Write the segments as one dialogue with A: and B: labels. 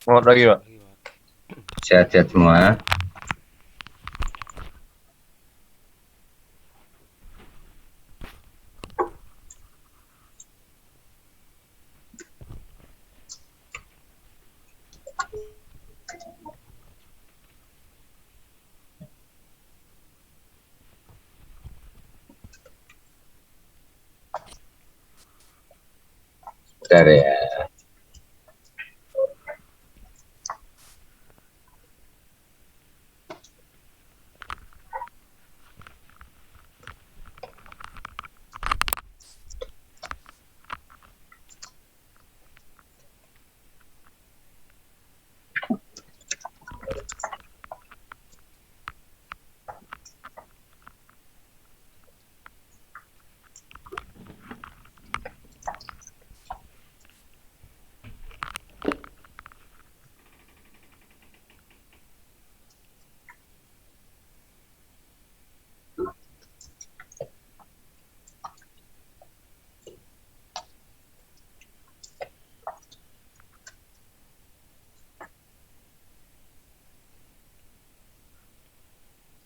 A: Selamat pagi, Pak.
B: Sehat-sehat semua. Bentar ya.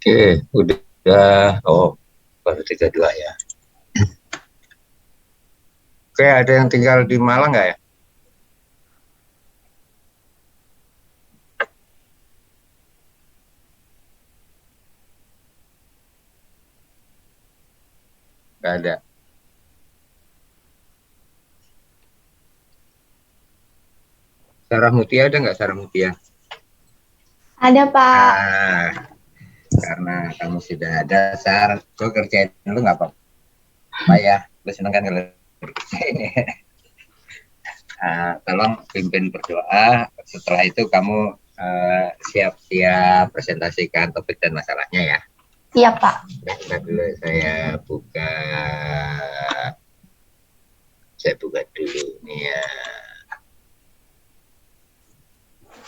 B: Oke, udah. Oh, baru 32 ya. Oke, ada yang tinggal di Malang nggak ya? Nggak ada. Sarah Mutia ada nggak Sarah Mutia?
C: Ada, Pak.
B: Ah, karena kamu sudah ada, Sarah, gue kerjain dulu nggak apa-apa ya. Gue seneng kan kalau dikerjain ya. Tolong pimpin berdoa. Setelah itu kamu siap-siap presentasikan topik dan masalahnya ya.
C: Siap, Pak.
B: Sebentar dulu saya buka dulu nih ya.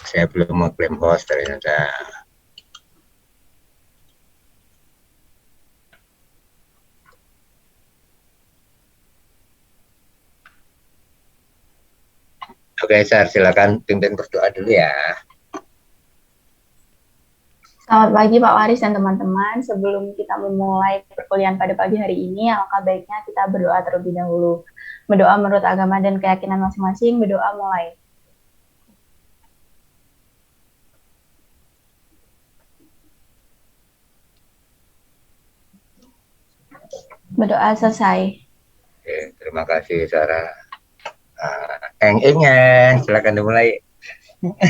B: Saya belum mau klaim host ternyata. Oke, Sar, silakan pimpin berdoa dulu ya.
C: Selamat pagi, Pak Waris dan teman-teman. Sebelum kita memulai perkuliahan pada pagi hari ini, alangkah baiknya kita berdoa terlebih dahulu. Berdoa menurut agama dan keyakinan masing-masing, berdoa mulai. Berdoa selesai.
B: Oke, terima kasih, Sarah. Eng silakan dimulai.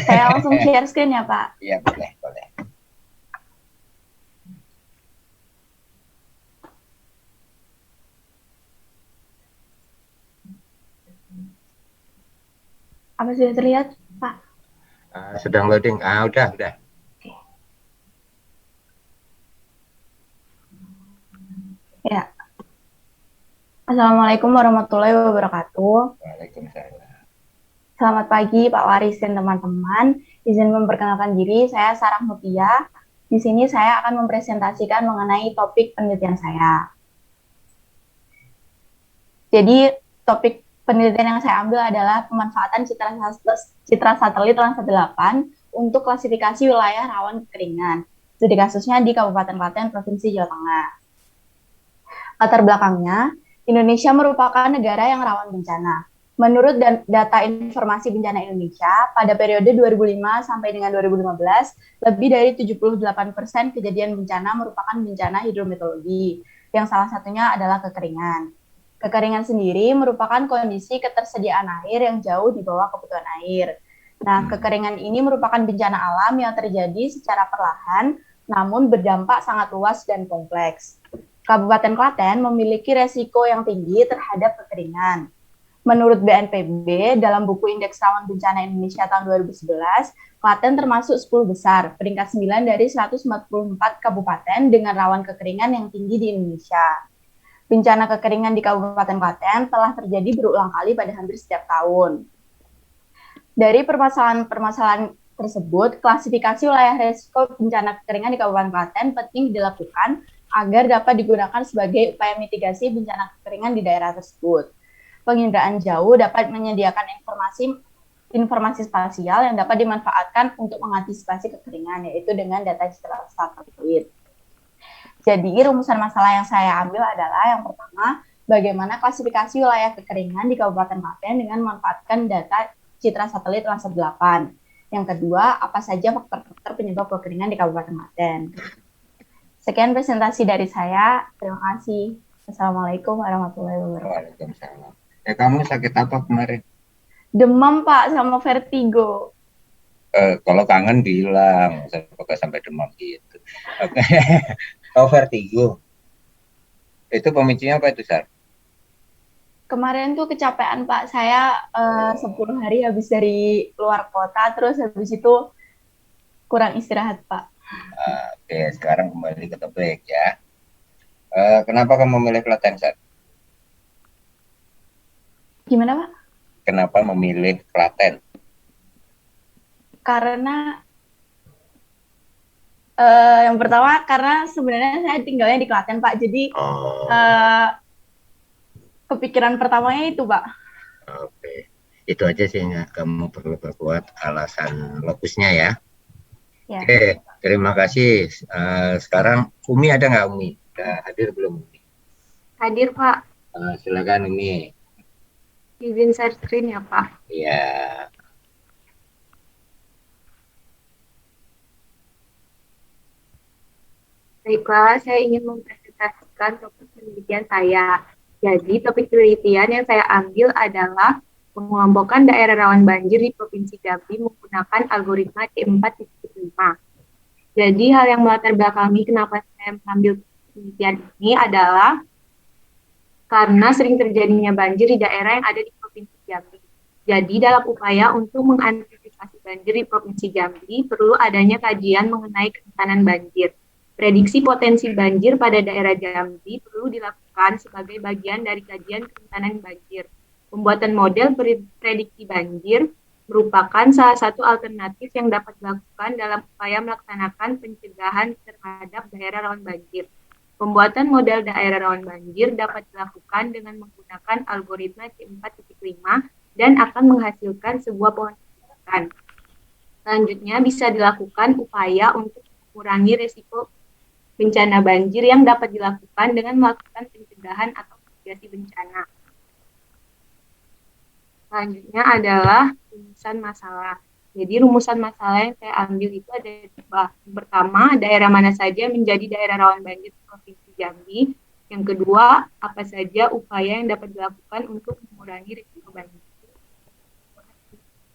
C: Saya langsung share screen ya, Pak.
B: Iya, boleh, boleh.
C: Apa sudah terlihat, Pak?
B: Sedang loading. Udah.
C: Ya. Assalamualaikum warahmatullahi wabarakatuh.
B: Waalaikumsalam.
C: Selamat pagi, Pak Waris dan teman-teman. Izin memperkenalkan diri, saya Sarah Mutia. Di sini saya akan mempresentasikan mengenai topik penelitian saya. Jadi, topik penelitian yang saya ambil adalah pemanfaatan citra satelit Landsat 8 untuk klasifikasi wilayah rawan kekeringan. Studi kasusnya di Kabupaten Klaten, Provinsi Jawa Tengah. Latar belakangnya, Indonesia merupakan negara yang rawan bencana. Menurut data informasi bencana Indonesia, pada periode 2005 sampai dengan 2015, lebih dari 78% kejadian bencana merupakan bencana hidrometeorologi, yang salah satunya adalah kekeringan. Kekeringan sendiri merupakan kondisi ketersediaan air yang jauh di bawah kebutuhan air. Nah, kekeringan ini merupakan bencana alam yang terjadi secara perlahan, namun berdampak sangat luas dan kompleks. Kabupaten Klaten memiliki resiko yang tinggi terhadap kekeringan. Menurut BNPB, dalam buku Indeks Rawan Bencana Indonesia tahun 2011, Klaten termasuk 10 besar, peringkat 9 dari 144 kabupaten dengan rawan kekeringan yang tinggi di Indonesia. Bencana kekeringan di Kabupaten Klaten telah terjadi berulang kali pada hampir setiap tahun. Dari permasalahan-permasalahan tersebut, klasifikasi wilayah risiko bencana kekeringan di Kabupaten Klaten penting dilakukan agar dapat digunakan sebagai upaya mitigasi bencana kekeringan di daerah tersebut. Penginderaan jauh dapat menyediakan informasi informasi spasial yang dapat dimanfaatkan untuk mengantisipasi kekeringan, yaitu dengan data citra satelit. Jadi rumusan masalah yang saya ambil adalah yang pertama, bagaimana klasifikasi wilayah kekeringan di Kabupaten Klaten dengan memanfaatkan data citra satelit Landsat 8. Yang kedua, apa saja faktor-faktor penyebab kekeringan di Kabupaten Klaten. Sekian presentasi dari saya. Terima kasih. Assalamualaikum warahmatullahi wabarakatuh.
B: Waalaikumsalam. Kamu sakit apa kemarin?
C: Demam, Pak, sama vertigo.
B: Kalau kangen bilang, sampai demam gitu. Oke. Oh, vertigo. Itu pemicunya apa itu, Sar?
C: Kemarin tuh kecapean, Pak. Saya 10 hari habis dari luar kota, terus habis itu kurang istirahat, Pak.
B: Oke, sekarang kembali ke topik ya. Kenapa kamu memilih Klaten, Sar?
C: Gimana, Pak?
B: Kenapa memilih Klaten?
C: Karena yang pertama karena sebenarnya saya tinggalnya di Klaten, Pak. Jadi kepikiran pertamanya itu, Pak.
B: Oke, itu aja sih, kamu perlu perkuat alasan logusnya ya.
C: Ya.
B: Oke, terima kasih. Sekarang Umi ada nggak, Umi? Udah hadir belum, Umi?
A: Hadir, Pak.
B: Silakan, Umi.
A: Izin share screen ya, Pak.
B: Iya.
A: Baiklah, saya ingin mempresentasikan topik penelitian saya. Jadi, topik penelitian yang saya ambil adalah pengelompokan daerah rawan banjir di Provinsi Jambi menggunakan algoritma C4.5. Jadi, hal yang melatar belakangi kenapa saya mengambil penelitian ini adalah karena sering terjadinya banjir di daerah yang ada di Provinsi Jambi. Jadi, dalam upaya untuk mengantisipasi banjir di Provinsi Jambi, perlu adanya kajian mengenai kerentanan banjir. Prediksi potensi banjir pada daerah Jambi perlu dilakukan sebagai bagian dari kajian kerentanan banjir. Pembuatan model prediksi banjir merupakan salah satu alternatif yang dapat dilakukan dalam upaya melaksanakan pencegahan terhadap daerah rawan banjir. Pembuatan model daerah rawan banjir dapat dilakukan dengan menggunakan algoritma C4.5 dan akan menghasilkan sebuah pohon kebijakan. Selanjutnya bisa dilakukan upaya untuk mengurangi risiko bencana banjir yang dapat dilakukan dengan melakukan pencegahan atau mitigasi bencana. Selanjutnya adalah rumusan masalah. Jadi rumusan masalah yang saya ambil itu ada dua. Yang pertama, daerah mana saja menjadi daerah rawan banjir di Provinsi Jambi. Yang kedua, apa saja upaya yang dapat dilakukan untuk mengurangi risiko banjir.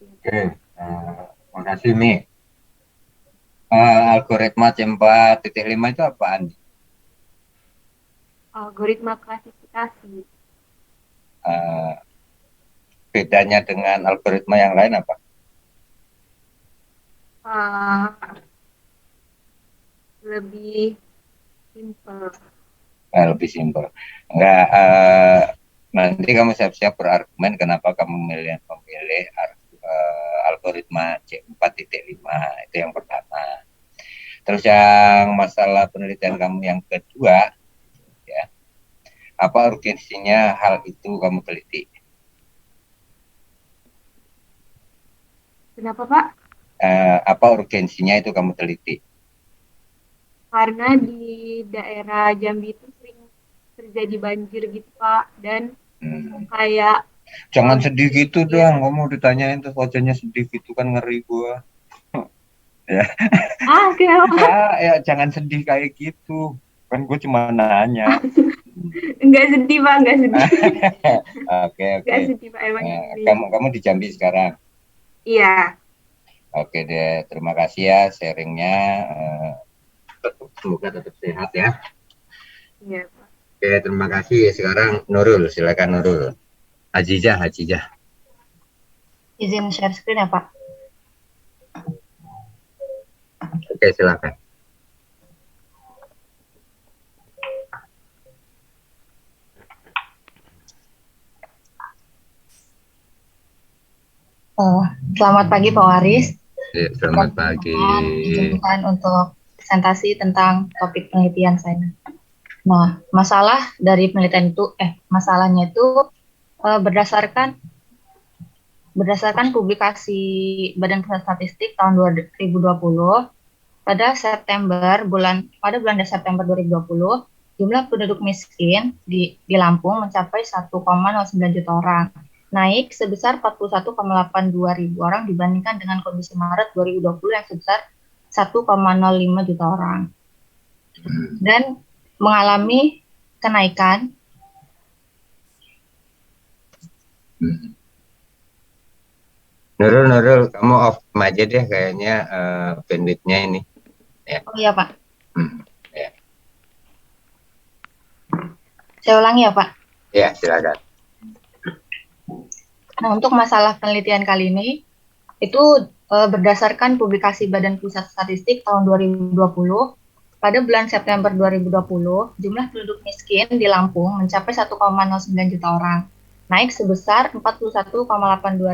B: Oke, terima kasih, Mi. Algoritma C4.5 itu apaan?
A: Algoritma klasifikasi.
B: Bedanya dengan algoritma yang lain apa?
A: Lebih simpel.
B: Lebih simpel. Enggak, nanti kamu siap-siap berargumen kenapa kamu memilih algoritma C4.5, itu yang pertama. Terus yang masalah penelitian kamu yang kedua, ya, apa urgensinya hal itu kamu teliti?
A: Kenapa, Pak?
B: Apa urgensinya itu kamu teliti?
A: Karena di daerah Jambi itu sering terjadi banjir gitu, Pak, dan kayak
B: jangan sedih gitu dong, kamu ditanyain terus wajahnya sedih gitu kan ngeri gua. Ya.
A: Kenapa?
B: Ya jangan sedih kayak gitu, kan gue cuma nanya.
A: Enggak sedih, Pak, enggak sedih.
B: Oke.
A: Enggak sedih, Pak, emang
B: kamu di Jambi sekarang?
A: Iya.
B: Oke deh, terima kasih ya sharingnya. Semoga tetap sehat ya.
A: Iya, Pak.
B: Oke, terima kasih. Sekarang Nurul, silakan Nurul. Hajijah.
C: Izin share screen ya, Pak.
B: Oke, silakan.
C: Selamat pagi, Pak Waris.
B: Ya, selamat pagi.
C: Izinkan untuk presentasi tentang topik penelitian saya. Nah, masalah dari penelitian itu, masalahnya itu berdasarkan Berdasarkan publikasi Badan Pusat Statistik tahun 2020, pada bulan September 2020, jumlah penduduk miskin di Lampung mencapai 1,09 juta orang, naik sebesar 41,82 ribu orang dibandingkan dengan kondisi Maret 2020 yang sebesar 1,05 juta orang, dan mengalami kenaikan.
B: Nurul, kamu off aja deh kayaknya bandwidth-nya ini. Ya.
C: Oh iya Pak.
B: Ya.
C: Saya ulangi ya Pak.
B: Ya, silakan.
C: Nah, untuk masalah penelitian kali ini, itu berdasarkan publikasi Badan Pusat Statistik tahun 2020, pada bulan September 2020, jumlah penduduk miskin di Lampung mencapai 1,09 juta orang, naik sebesar 41,82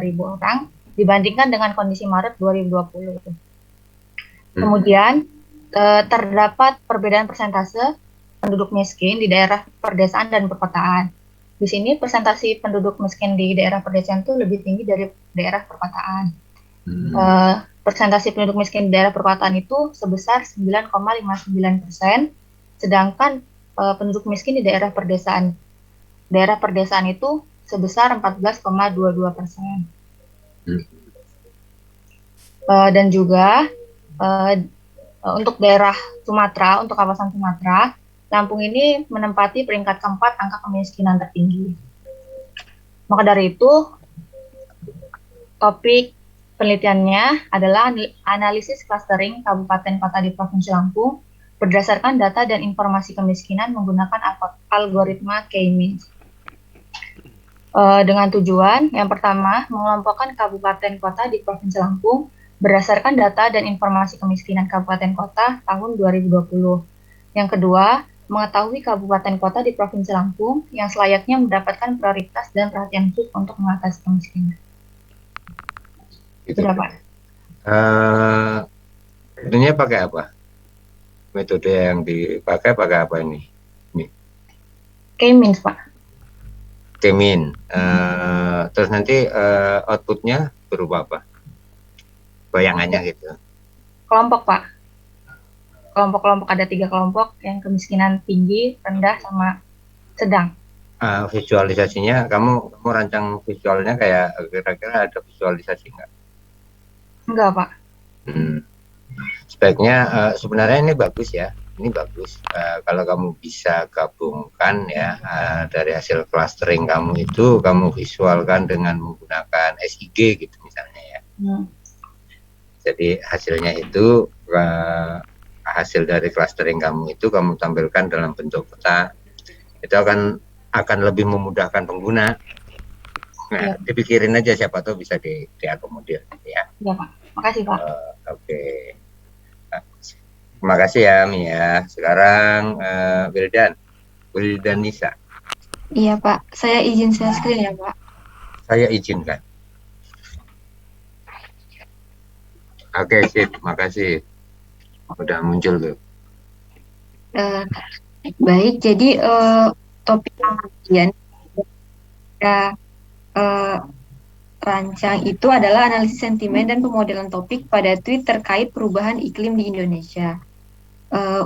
C: ribu orang dibandingkan dengan kondisi Maret 2020. Kemudian, terdapat perbedaan persentase penduduk miskin di daerah perdesaan dan perkotaan. Di sini persentase penduduk miskin di daerah perdesaan itu lebih tinggi dari daerah perkotaan. Persentase penduduk miskin di daerah perkotaan itu sebesar 9,59%, sedangkan penduduk miskin di daerah perdesaan itu sebesar 14,22%. Dan juga untuk daerah Sumatera, untuk kawasan Sumatera, Lampung ini menempati peringkat keempat angka kemiskinan tertinggi. Maka dari itu, topik penelitiannya adalah analisis clustering kabupaten kota di Provinsi Lampung berdasarkan data dan informasi kemiskinan menggunakan algoritma K-means. Dengan tujuan, yang pertama, mengelompokkan kabupaten kota di Provinsi Lampung berdasarkan data dan informasi kemiskinan kabupaten kota tahun 2020. Yang kedua, mengetahui kabupaten kota di Provinsi Lampung yang selayaknya mendapatkan prioritas dan perhatian khusus untuk mengatasi kemiskinan. Berapa?
B: Metodenya pakai apa? Metode yang dipakai pakai apa ini?
C: K-means, Pak.
B: K-means. Terus nanti outputnya berupa apa? Bayangannya gitu.
C: Kelompok, Pak. Kelompok-kelompok, ada 3 kelompok yang kemiskinan tinggi, rendah, sama sedang.
B: Visualisasinya, kamu rancang visualnya kayak kira-kira ada visualisasi nggak?
C: Enggak, Pak.
B: Sebaiknya sebenarnya ini bagus ya. Ini bagus kalau kamu bisa gabungkan ya dari hasil clustering kamu itu, kamu visualkan dengan menggunakan SIG gitu misalnya ya. Jadi hasilnya itu hasil dari clustering kamu itu kamu tampilkan dalam bentuk peta, itu akan lebih memudahkan pengguna. Nah, dipikirin aja, siapa tahu bisa diakomodir ya.
C: Iya Pak, makasih Pak.
B: Oke. Terima kasih ya Mia. Sekarang Wildan Nisa.
A: Iya Pak, saya izin share screen ya Pak.
B: Saya izinkan. Oke, sip, makasih. Udah muncul tuh.
A: Baik, jadi topik kajian kita rancang itu adalah analisis sentimen dan pemodelan topik pada tweet terkait perubahan iklim di Indonesia.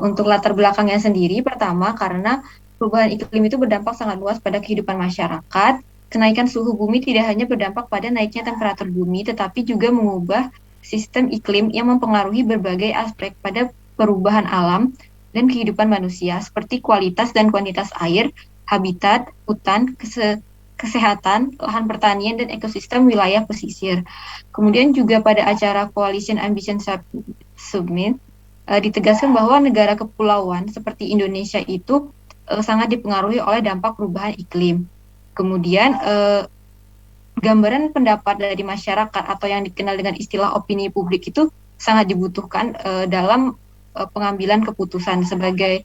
A: Untuk latar belakangnya sendiri, pertama karena perubahan iklim itu berdampak sangat luas pada kehidupan masyarakat. Kenaikan suhu bumi tidak hanya berdampak pada naiknya temperatur bumi, tetapi juga mengubah sistem iklim yang mempengaruhi berbagai aspek pada perubahan alam dan kehidupan manusia, seperti kualitas dan kuantitas air, habitat, hutan, kesehatan, lahan pertanian, dan ekosistem wilayah pesisir. Kemudian juga pada acara Coalition Ambition Summit, ditegaskan bahwa negara kepulauan seperti Indonesia itu sangat dipengaruhi oleh dampak perubahan iklim. Kemudian gambaran pendapat dari masyarakat atau yang dikenal dengan istilah opini publik itu sangat dibutuhkan dalam pengambilan keputusan sebagai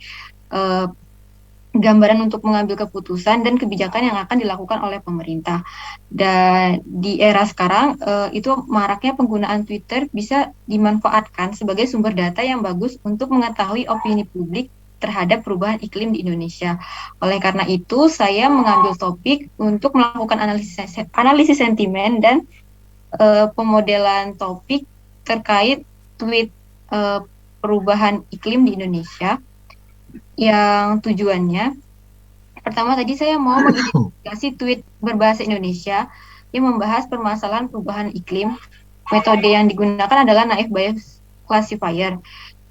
A: gambaran untuk mengambil keputusan dan kebijakan yang akan dilakukan oleh pemerintah. Dan di era sekarang itu maraknya penggunaan Twitter bisa dimanfaatkan sebagai sumber data yang bagus untuk mengetahui opini publik terhadap perubahan iklim di Indonesia. Oleh karena itu, saya mengambil topik untuk melakukan analisis sentimen dan pemodelan topik terkait tweet perubahan iklim di Indonesia yang tujuannya pertama tadi saya mau mengidentifikasi tweet berbahasa Indonesia yang membahas permasalahan perubahan iklim. Metode yang digunakan adalah naive Bayes classifier.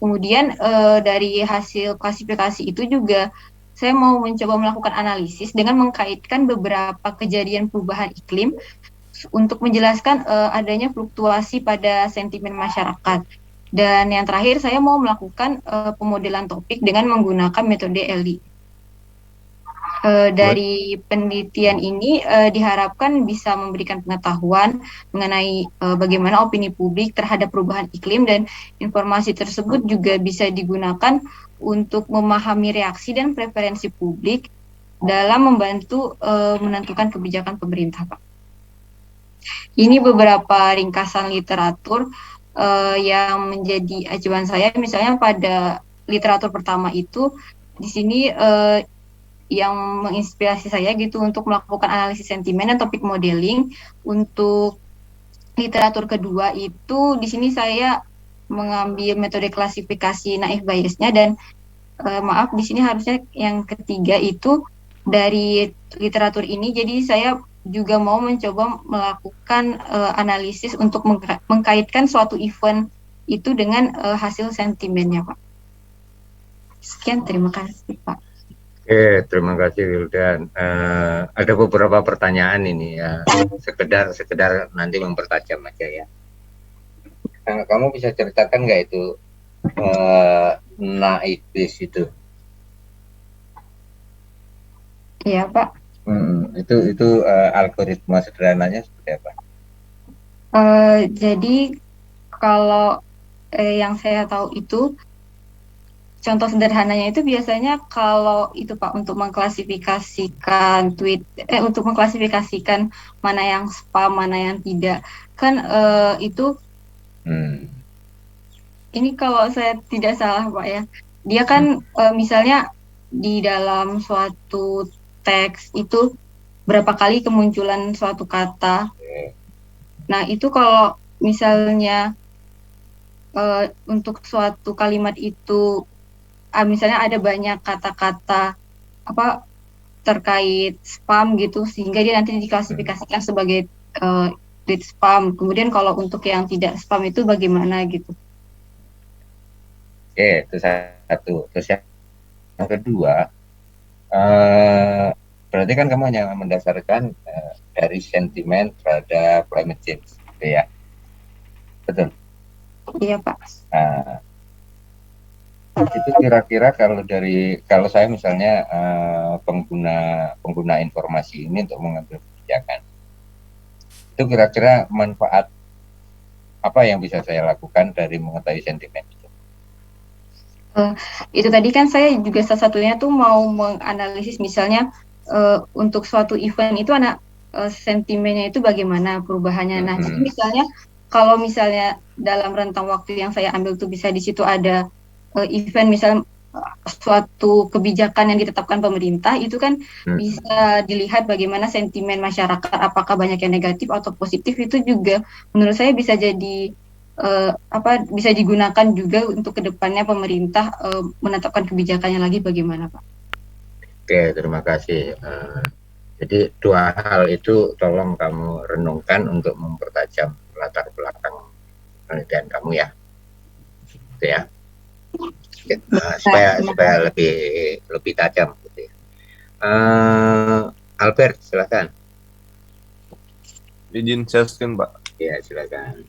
A: Kemudian dari hasil klasifikasi itu juga saya mau mencoba melakukan analisis dengan mengkaitkan beberapa kejadian perubahan iklim untuk menjelaskan adanya fluktuasi pada sentimen masyarakat. Dan yang terakhir saya mau melakukan pemodelan topik dengan menggunakan metode LD. Dari penelitian ini diharapkan bisa memberikan pengetahuan mengenai bagaimana opini publik terhadap perubahan iklim, dan informasi tersebut juga bisa digunakan untuk memahami reaksi dan preferensi publik dalam membantu menentukan kebijakan pemerintah, Pak. Ini beberapa ringkasan literatur yang menjadi acuan saya. Misalnya pada literatur pertama itu di sini yang menginspirasi saya gitu untuk melakukan analisis sentimen dan topik modeling. Untuk literatur kedua itu di sini saya mengambil metode klasifikasi naive Bayesnya, dan maaf di sini harusnya yang ketiga itu dari literatur ini. Jadi saya juga mau mencoba melakukan analisis untuk mengkaitkan suatu event itu dengan hasil sentimennya, Pak. Sekian, terima kasih, Pak.
B: Oke, terima kasih Wildan. Ada beberapa pertanyaan ini ya, sekedar nanti mempertajam aja ya. Kamu bisa ceritakan nggak itu naibis itu?
A: Iya, Pak.
B: Itu algoritma sederhananya seperti apa?
A: Jadi kalau yang saya tahu itu contoh sederhananya itu biasanya kalau itu Pak untuk mengklasifikasikan tweet, untuk mengklasifikasikan mana yang spam, mana yang tidak, kan itu ini kalau saya tidak salah Pak ya, dia kan misalnya di dalam suatu teks itu berapa kali kemunculan suatu kata. Nah itu kalau misalnya untuk suatu kalimat itu misalnya ada banyak kata-kata terkait spam gitu, sehingga dia nanti diklasifikasikan sebagai tweet spam. Kemudian kalau untuk yang tidak spam itu bagaimana gitu?
B: Oke, itu satu. Terus yang kedua, berarti kan kamu hanya mendasarkan dari sentimen terhadap climate change, gitu ya? Betul?
A: Iya Pak.
B: Itu kira-kira kalau saya misalnya pengguna informasi ini untuk mengambil kebijakan, itu kira-kira manfaat apa yang bisa saya lakukan dari mengetahui sentimen itu?
A: Itu tadi kan saya juga salah satunya tuh mau menganalisis misalnya untuk suatu event itu sentimennya itu bagaimana perubahannya. Nah, jadi misalnya kalau misalnya dalam rentang waktu yang saya ambil tuh bisa di situ ada event misalnya suatu kebijakan yang ditetapkan pemerintah, itu kan bisa dilihat bagaimana sentimen masyarakat, apakah banyak yang negatif atau positif. Itu juga menurut saya bisa jadi bisa digunakan juga untuk kedepannya pemerintah menetapkan kebijakannya lagi bagaimana, Pak.
B: Oke, terima kasih. Jadi dua hal itu tolong kamu renungkan untuk mempertajam latar belakang penelitian kamu ya, gitu ya. Supaya lebih tajam gitu ya. Albert, silakan.
D: Izin share screen, Pak.
B: Ya, silakan.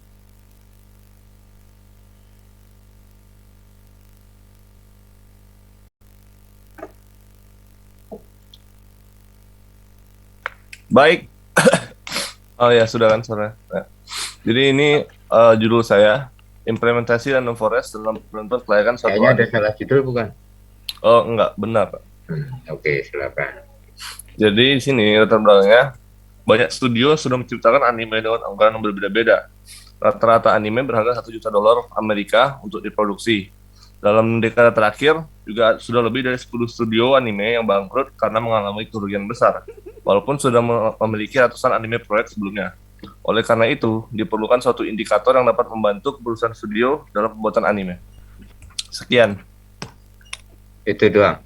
D: Baik. Oh ya, sudah kan sore. Nah, jadi ini judul saya, implementasi Random Forest dalam penentuan kelayakan suatu.
B: Kayaknya ada salah judul bukan?
D: Oh, enggak, benar, Pak.
B: Oke, silakan.
D: Jadi di sini latar belakangnya banyak studio sudah menciptakan anime dengan anggaran yang berbeda-beda. Rata-rata anime berharga $1 juta Amerika untuk diproduksi. Dalam dekade terakhir juga sudah lebih dari 10 studio anime yang bangkrut karena mengalami kerugian besar, walaupun sudah memiliki ratusan anime proyek sebelumnya. Oleh karena itu, diperlukan suatu indikator yang dapat membantu perusahaan studio dalam pembuatan anime. Sekian.
B: Itu doang.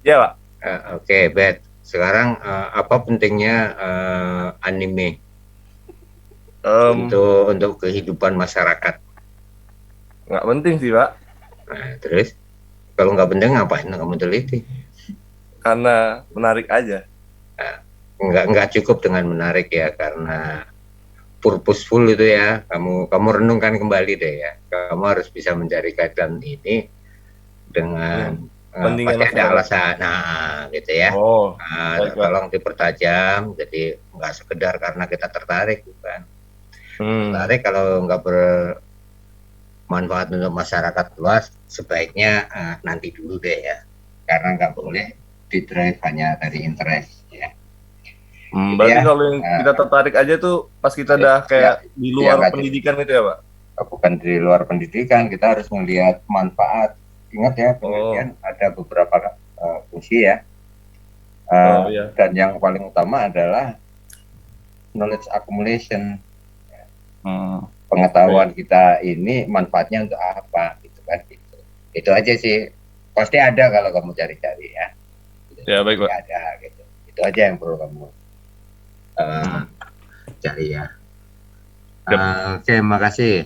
D: Ya, Pak.
B: Oke, Bet. Sekarang apa pentingnya anime
D: Em,
B: untuk kehidupan masyarakat?
D: nggak penting sih, Pak.
B: Nah, terus kalau nggak penting ngapain kamu teliti?
D: Karena menarik aja.
B: Nggak cukup dengan menarik ya, karena purposeful itu ya. Kamu renungkan kembali deh ya. Kamu harus bisa mencari kaitan ini dengan
D: Pentingnya
B: pasti ada
D: masyarakat.
B: alasan. Nah, gitu ya.
D: Oh, baik, Pak.
B: Tolong dipertajam. Jadi nggak sekedar karena kita tertarik, bukan. Tertarik kalau nggak bermanfaat untuk masyarakat luas, sebaiknya nanti dulu deh ya. Karena nggak boleh di drive hanya dari interest ya.
D: Berarti
B: Ya,
D: kalau yang kita tertarik aja tuh pas kita udah kayak di luar
B: nggak
D: pendidikan itu ya, Pak?
B: bukan di luar pendidikan, kita harus melihat manfaat. Ingat ya, penelitian ada beberapa fungsi ya.
D: Iya.
B: Dan yang paling utama adalah knowledge accumulation. Pengetahuan kita ini manfaatnya untuk apa gitu kan, gitu. Itu aja sih. Pasti ada kalau kamu cari-cari ya.
D: Ya, baik, Pak.
B: Ada gitu. Itu aja yang perlu kamu cari ya. Oke, makasih.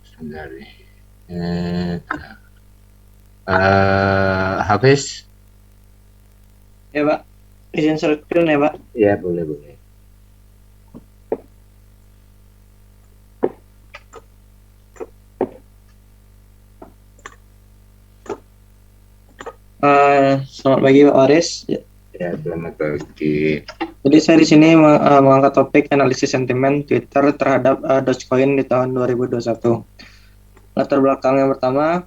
B: Sebentar nih. Hafiz.
E: Ya Pak, izin screen ya Pak.
B: Ya, boleh.
E: Selamat pagi Pak Waris.
B: Ya, selamat pagi.
E: Jadi saya di sini mengangkat topik analisis sentimen Twitter terhadap Dogecoin di tahun 2021. Latar belakang yang pertama,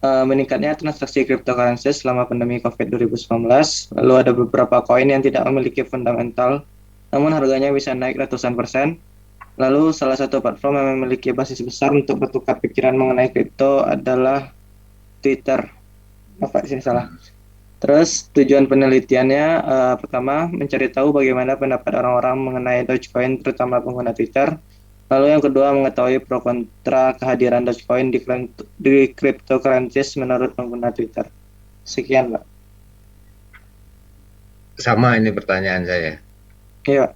E: meningkatnya transaksi cryptocurrency selama pandemi COVID 2019. Lalu ada beberapa koin yang tidak memiliki fundamental, namun harganya bisa naik ratusan persen. Lalu salah satu platform yang memiliki basis besar untuk bertukar pikiran mengenai kripto adalah Twitter. Apa sih salah? Terus tujuan penelitiannya pertama mencari tahu bagaimana pendapat orang-orang mengenai Dogecoin terutama pengguna Twitter. Lalu yang kedua mengetahui pro kontra kehadiran Dogecoin di cryptocurrencies menurut pengguna Twitter. Sekian, Pak.
B: Sama ini pertanyaan saya.
E: Iya.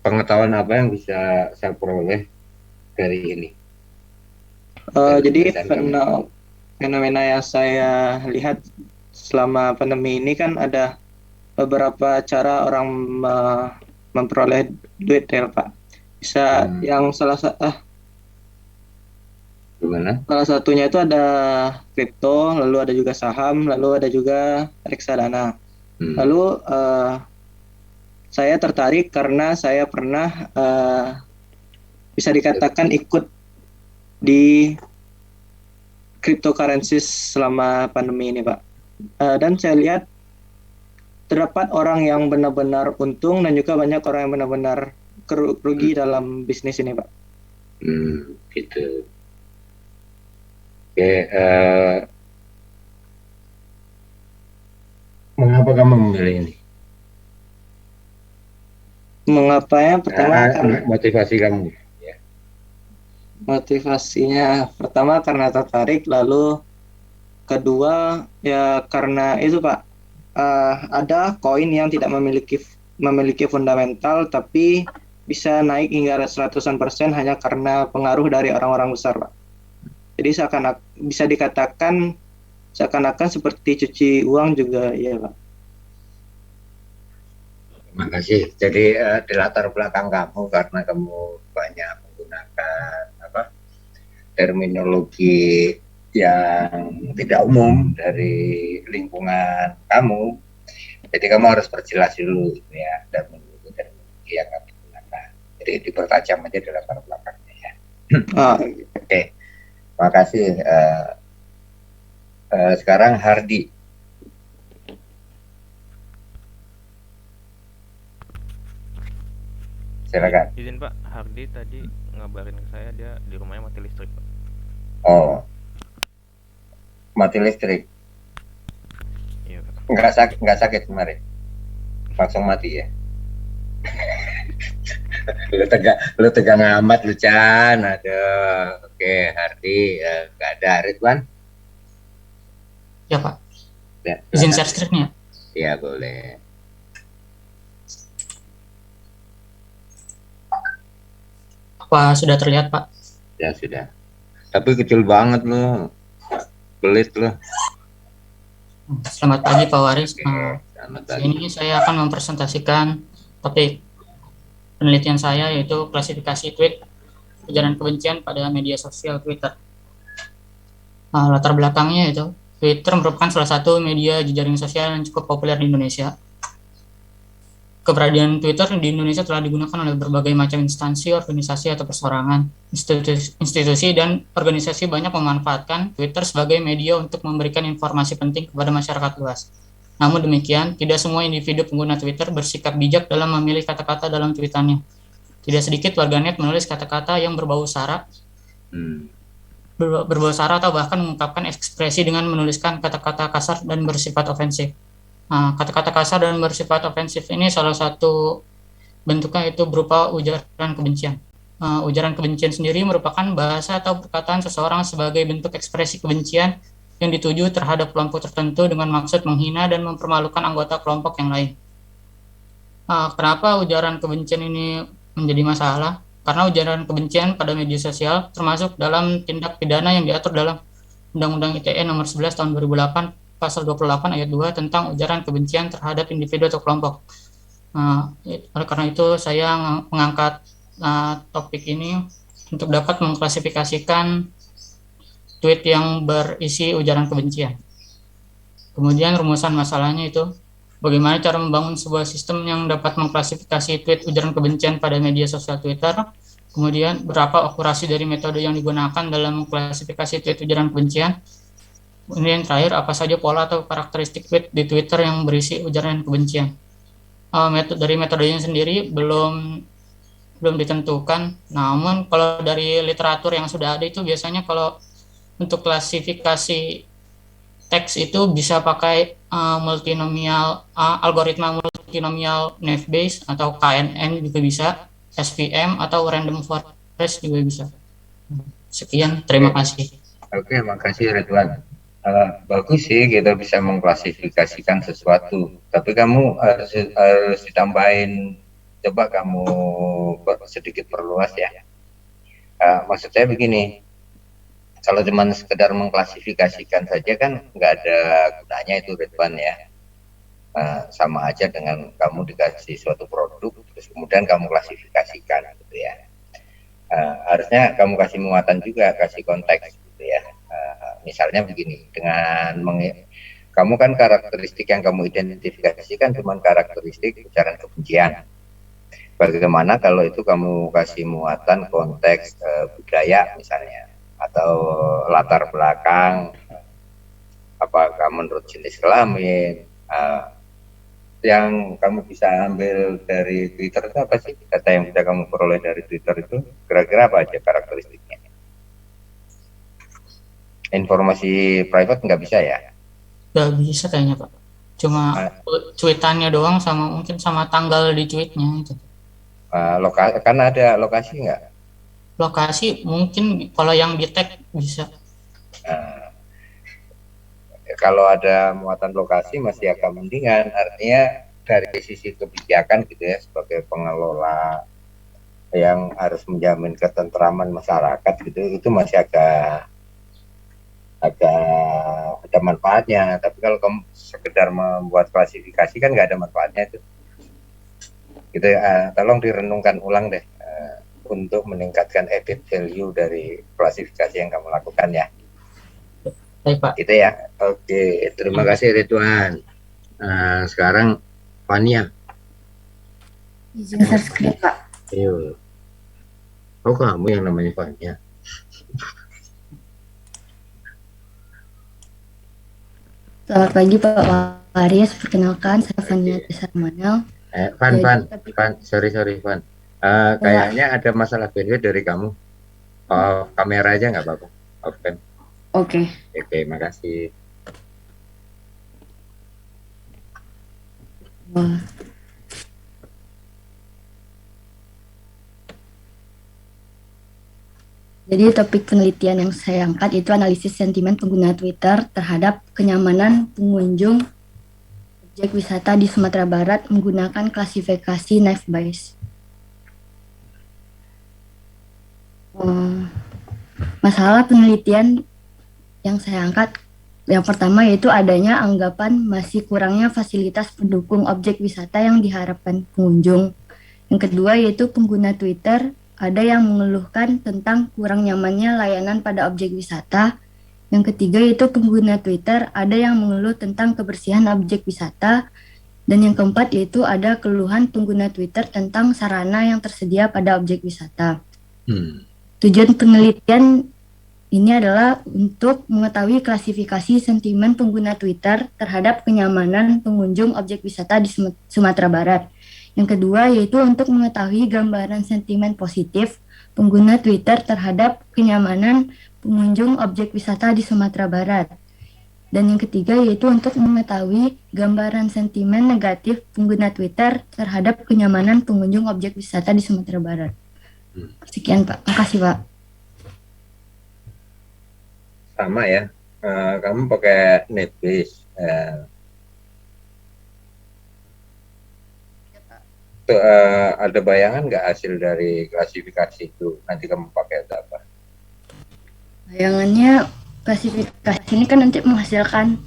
B: Pengetahuan apa yang bisa saya peroleh dari ini?
E: Jadi fenomena yang saya lihat selama pandemi ini kan ada beberapa cara orang memperoleh duit ya Pak. Bisa yang salah satunya itu ada kripto, lalu ada juga saham, lalu ada juga reksadana. Lalu saya tertarik karena saya pernah bisa dikatakan ikut di cryptocurrencies selama pandemi ini, Pak. Dan saya lihat terdapat orang yang benar-benar untung dan juga banyak orang yang benar-benar rugi dalam bisnis ini, Pak.
B: Gitu. Oke, mengapa kamu memilih ini?
E: Mengapa ya? Pertama,
B: motivasi kamu.
E: Motivasinya pertama karena tertarik, lalu kedua ya karena itu Pak, ada koin yang tidak memiliki fundamental tapi bisa naik hingga ratusan persen hanya karena pengaruh dari orang-orang besar, Pak. Jadi bisa dikatakan seakan-akan seperti cuci uang juga ya, Pak.
B: Terima kasih. Jadi di latar belakang kamu karena kamu banyak menggunakan terminologi yang tidak umum dari lingkungan kamu, jadi kamu harus perjelas dulu gitu ya, dan mengikuti terminologi yang kamu gunakan. Jadi dipertajam aja di latar belakangnya ya. Oke. Terima kasih. Sekarang Hardi. Silakan.
F: Izin Pak, Hardi tadi ngabarin ke saya dia di rumahnya mati listrik Pak.
B: Oh, mati listrik.
F: Iya Pak.
B: Nggak sakit kemarin. Langsung mati ya. Lu tegang amat lu Chan. Aduh. Oke, Hardi, nggak ada. Ridwan?
G: Ya Pak,
B: Ya,
G: izin
B: silakan.
G: share screen-nya.
B: Ya boleh.
G: Apa sudah terlihat Pak?
B: Ya sudah. Tapi kecil banget lu. Belit lu.
G: Selamat pagi Pak Waris.
B: Oke, selamat pagi.
G: Ini saya akan mempresentasikan topik penelitian saya yaitu klasifikasi tweet ujaran kebencian pada media sosial Twitter. Latar belakangnya itu Twitter merupakan salah satu media jejaring sosial yang cukup populer di Indonesia. Keberadaan Twitter di Indonesia telah digunakan oleh berbagai macam instansi, organisasi, atau perseorangan. Institusi dan organisasi banyak memanfaatkan Twitter sebagai media untuk memberikan informasi penting kepada masyarakat luas. Namun demikian, tidak semua individu pengguna Twitter bersikap bijak dalam memilih kata-kata dalam tweetannya. Tidak sedikit warganet menulis kata-kata yang berbau sara, berbau sara atau bahkan mengungkapkan ekspresi dengan menuliskan kata-kata kasar dan bersifat ofensif. Kata-kata kasar dan bersifat ofensif ini salah satu bentuknya itu berupa ujaran kebencian. Ujaran kebencian sendiri merupakan bahasa atau perkataan seseorang sebagai bentuk ekspresi kebencian yang dituju terhadap kelompok tertentu dengan maksud menghina dan mempermalukan anggota kelompok yang lain. Kenapa ujaran kebencian ini menjadi masalah? Karena ujaran kebencian pada media sosial termasuk dalam tindak pidana yang diatur dalam Undang-Undang ITE nomor 11 tahun 2008 pasal 28 ayat 2 tentang ujaran kebencian terhadap individu atau kelompok. Oleh karena itu saya mengangkat topik ini untuk dapat mengklasifikasikan tweet yang berisi ujaran kebencian. Kemudian rumusan masalahnya itu bagaimana cara membangun sebuah sistem yang dapat mengklasifikasi tweet ujaran kebencian pada media sosial Twitter. Kemudian berapa akurasi dari metode yang digunakan dalam mengklasifikasi tweet ujaran kebencian. Kemudian yang terakhir, apa saja pola atau karakteristik tweet di Twitter yang berisi ujaran kebencian. Dari metodenya sendiri belum ditentukan, namun kalau dari literatur yang sudah ada itu biasanya kalau untuk klasifikasi teks itu bisa pakai algoritma multinomial naive Bayes atau KNN juga bisa, SVM atau random forest juga bisa. Sekian, terima kasih.
B: Oke, makasih Ridwan. Bagus sih kita bisa mengklasifikasikan sesuatu, tapi kamu harus ditambahin, coba kamu sedikit perluas ya. Maksud saya begini, kalau cuma sekedar mengklasifikasikan saja kan nggak ada gunanya itu Ridwan ya. Sama aja dengan kamu dikasih suatu produk terus kemudian kamu klasifikasikan gitu ya. Harusnya kamu kasih muatan juga, kasih konteks gitu ya. Misalnya begini, dengan kamu kan karakteristik yang kamu identifikasikan cuma karakteristik ujaran kebencian. Bagaimana kalau itu kamu kasih muatan konteks budaya misalnya, atau latar belakang, apakah menurut jenis kelamin, yang kamu bisa ambil dari Twitter itu apa sih? Data yang bisa kamu peroleh dari Twitter itu kira-kira apa aja karakteristiknya? Informasi private nggak bisa ya?
G: Nggak bisa kayaknya Pak. Cuma tweetannya doang sama mungkin sama tanggal di tweetnya itu.
B: Kan ada lokasi nggak?
G: Lokasi mungkin kalau yang di tag bisa.
B: Kalau ada muatan lokasi masih agak mendingan, artinya dari sisi kebijakan gitu ya, sebagai pengelola yang harus menjamin ketentraman masyarakat gitu, itu masih agak ada manfaatnya. Tapi kalau kamu sekedar membuat klasifikasi kan nggak ada manfaatnya itu. Gitu ya, tolong direnungkan ulang deh untuk meningkatkan added value dari klasifikasi yang kamu lakukan ya.
G: Baik Pak.
B: Gitu ya. Oke, terima kasih Ridwan. Sekarang Fania.
H: Izin share screen Pak.
B: Ayo. Oh, kamu yang namanya Fania.
H: Selamat pagi Pak Waris, perkenalkan saya Fania Tisarmanel.
B: Van, sorry Van. Kayaknya ada masalah video dari kamu. Kamera aja nggak apa-apa. Off cam.
H: Oke.
B: Oke, makasih.
H: Wah. Jadi topik penelitian yang saya angkat itu analisis sentimen pengguna Twitter terhadap kenyamanan pengunjung objek wisata di Sumatera Barat menggunakan klasifikasi Naive-Bayes. Masalah penelitian yang saya angkat yang pertama yaitu adanya anggapan masih kurangnya fasilitas pendukung objek wisata yang diharapkan pengunjung. Yang kedua yaitu pengguna Twitter ada yang mengeluhkan tentang kurang nyamannya layanan pada objek wisata. Yang ketiga yaitu pengguna Twitter ada yang mengeluh tentang kebersihan objek wisata. Dan yang keempat yaitu ada keluhan pengguna Twitter tentang sarana yang tersedia pada objek wisata. Tujuan penelitian ini adalah untuk mengetahui klasifikasi sentimen pengguna Twitter terhadap kenyamanan pengunjung objek wisata di Sumatera Barat. Yang kedua yaitu untuk mengetahui gambaran sentimen positif pengguna Twitter terhadap kenyamanan pengunjung objek wisata di Sumatera Barat. Dan yang ketiga yaitu untuk mengetahui gambaran sentimen negatif pengguna Twitter terhadap kenyamanan pengunjung objek wisata di Sumatera Barat. Sekian Pak, makasih Pak.
B: Sama ya, kamu pakai Naive-Bayes. Ada bayangan nggak hasil dari klasifikasi itu? Nanti kamu pakai apa?
H: Bayangannya klasifikasi ini kan nanti menghasilkan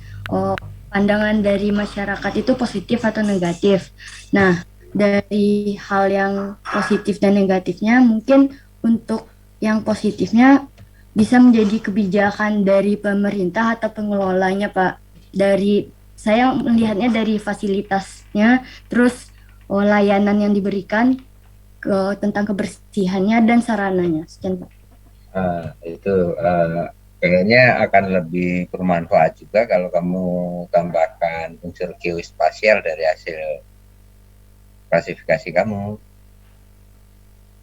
H: pandangan dari masyarakat itu positif atau negatif. Nah, dari hal yang positif dan negatifnya, mungkin untuk yang positifnya bisa menjadi kebijakan dari pemerintah atau pengelolanya, Pak. Dari saya melihatnya dari fasilitasnya, terus layanan yang diberikan tentang kebersihannya dan sarananya. Sekian, Pak.
B: Itu kayaknya akan lebih bermanfaat juga kalau kamu tambahkan unsur geospasial dari hasil klasifikasi kamu.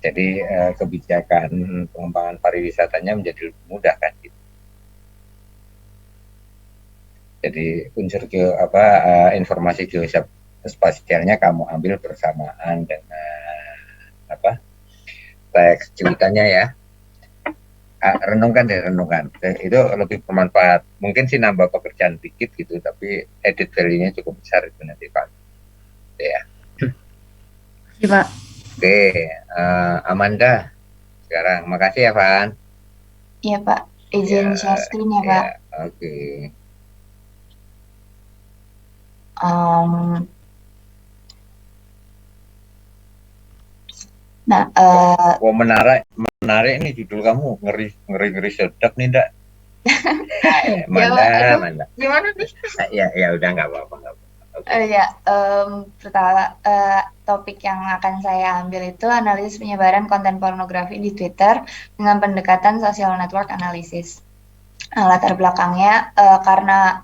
B: Jadi kebijakan pengembangan pariwisatanya menjadi lebih mudah kan gitu. Jadi unsur informasi geospasialnya kamu ambil bersamaan dengan teks cuitannya ya. Renungkan. Itu lebih bermanfaat. Mungkin sih nambah pekerjaan dikit gitu, tapi edit value-nya cukup besar itu nanti Pak. Ya.
H: Terima kasih Pak.
B: Oke, Amanda sekarang. Makasih ya, Van.
C: Iya, Pak. Izin share screen ya, Pak.
B: Oke. Menarik nih judul kamu. Ngeri sedap nih, Ndak. Amanda.
C: Gimana nih?
B: Ya udah nggak apa-apa.
C: Pertama topik yang akan saya ambil itu analisis penyebaran konten pornografi di Twitter dengan pendekatan social network analysis. Latar belakangnya karena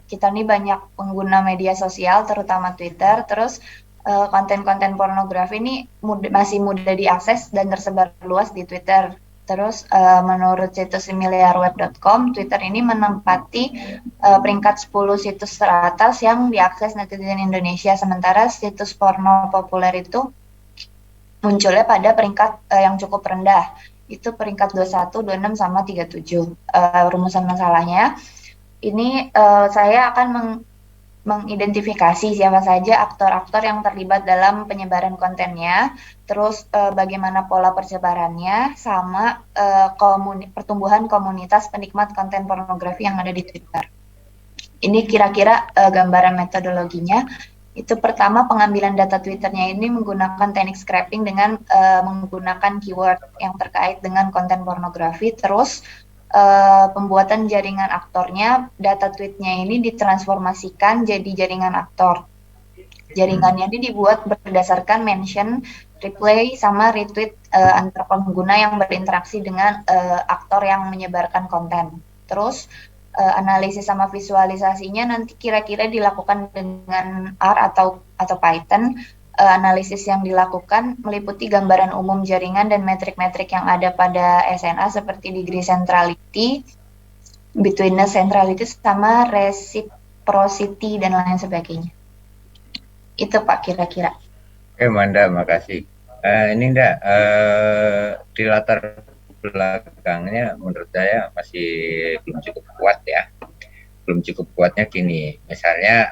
C: kita nih banyak pengguna media sosial, terutama Twitter, terus konten-konten pornografi ini masih mudah diakses dan tersebar luas di Twitter. Terus menurut situs familiarweb.com, Twitter ini menempati peringkat 10 situs teratas yang diakses netizen Indonesia, sementara situs porno populer itu munculnya pada peringkat yang cukup rendah, itu peringkat 21, 26, sama 37. Rumusan masalahnya, ini saya akan mengidentifikasi siapa saja aktor-aktor yang terlibat dalam penyebaran kontennya, terus bagaimana pola persebarannya, sama pertumbuhan komunitas penikmat konten pornografi yang ada di Twitter. Ini kira-kira gambaran metodologinya. Itu pertama, pengambilan data Twitternya ini menggunakan teknik scraping dengan menggunakan keyword yang terkait dengan konten pornografi, terus pembuatan jaringan aktornya, data tweetnya ini ditransformasikan jadi jaringan aktor. Jaringannya ini dibuat berdasarkan mention, replay, sama retweet antar pengguna yang berinteraksi dengan aktor yang menyebarkan konten. Terus analisis sama visualisasinya nanti kira-kira dilakukan dengan R atau Python.
I: Analisis yang dilakukan meliputi gambaran umum jaringan dan metrik-metrik yang ada pada SNA seperti degree centrality, betweenness centrality, sama reciprocity dan lain sebagainya. Itu Pak kira-kira.
B: Oke, Manda, makasih. Ini enggak di latar belakangnya menurut saya masih belum cukup kuat ya. Belum cukup kuatnya gini, misalnya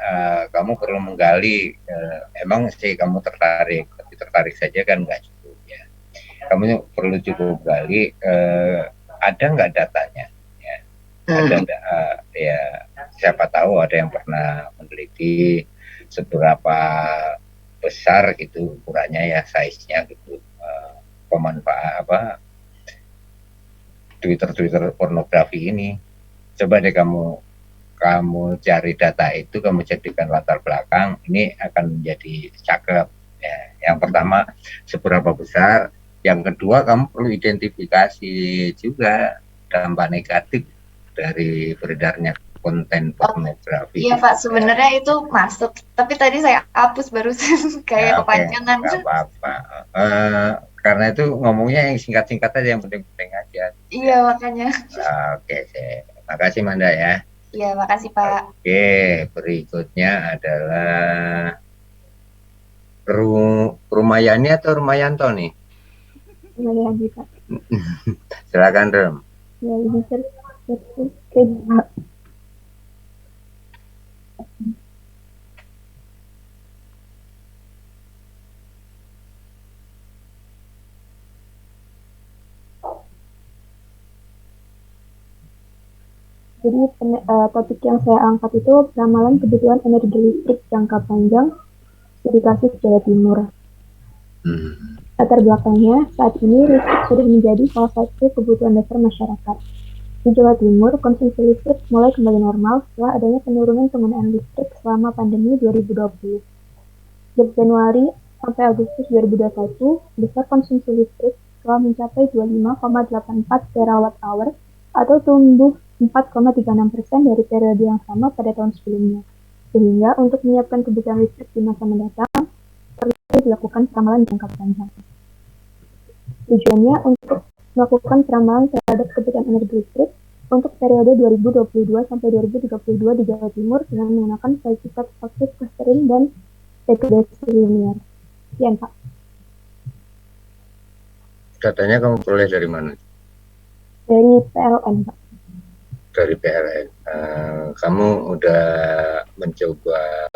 B: kamu perlu menggali, emang sih kamu tertarik, tapi tertarik saja kan nggak cukup ya. Kamu perlu cukup gali, ada nggak datanya? Ya, ada ya. Siapa tahu ada yang pernah meneliti seberapa besar gitu ukurannya ya, size-nya gitu, pemanfaat Twitter pornografi ini. Coba deh kamu cari data itu, kamu jadikan latar belakang, ini akan menjadi cakep ya. Yang pertama, seberapa besar. Yang kedua, kamu perlu identifikasi juga dampak negatif dari beredarnya konten pornografi.
I: Iya Pak, sebenarnya itu masuk, tapi tadi saya hapus barusan kayak kepanjangan.
B: Nggak apa-apa. Karena itu ngomongnya yang singkat-singkat aja, yang penting-penting aja.
I: Iya makanya.
B: Oke, makasih Manda ya.
I: Iya, makasih Pak.
B: Oke, berikutnya adalah Rumayani atau Rumayanto nih?
J: Rumayani Pak.
B: Silakan Rum.
J: Ya, bisa. Jadi topik yang saya angkat itu ramalan kebutuhan energi listrik jangka panjang studi kasus Jawa Timur. Latar belakangnya, saat ini listrik sudah menjadi salah satu kebutuhan dasar masyarakat. Di Jawa Timur, konsumsi listrik mulai kembali normal setelah adanya penurunan penggunaan listrik selama pandemi 2020. Dari Januari sampai Agustus 2021, besar konsumsi listrik telah mencapai 25,84 terawatt-hour atau tumbuh 4,36% dari periode yang sama pada tahun sebelumnya. Sehingga untuk menyiapkan kebutuhan listrik di masa mendatang, perlu dilakukan peramalan jangka panjang. Tujuannya untuk melakukan peramalan terhadap kebutuhan energi listrik untuk periode 2022 sampai 2032 di Jawa Timur dengan menggunakan sertifikat pasif clustering dan degradasi linear. Sekian Pak.
B: Datanya kamu peroleh dari mana?
J: Dari PLN Pak.
B: Dari PLN. Kamu udah mencoba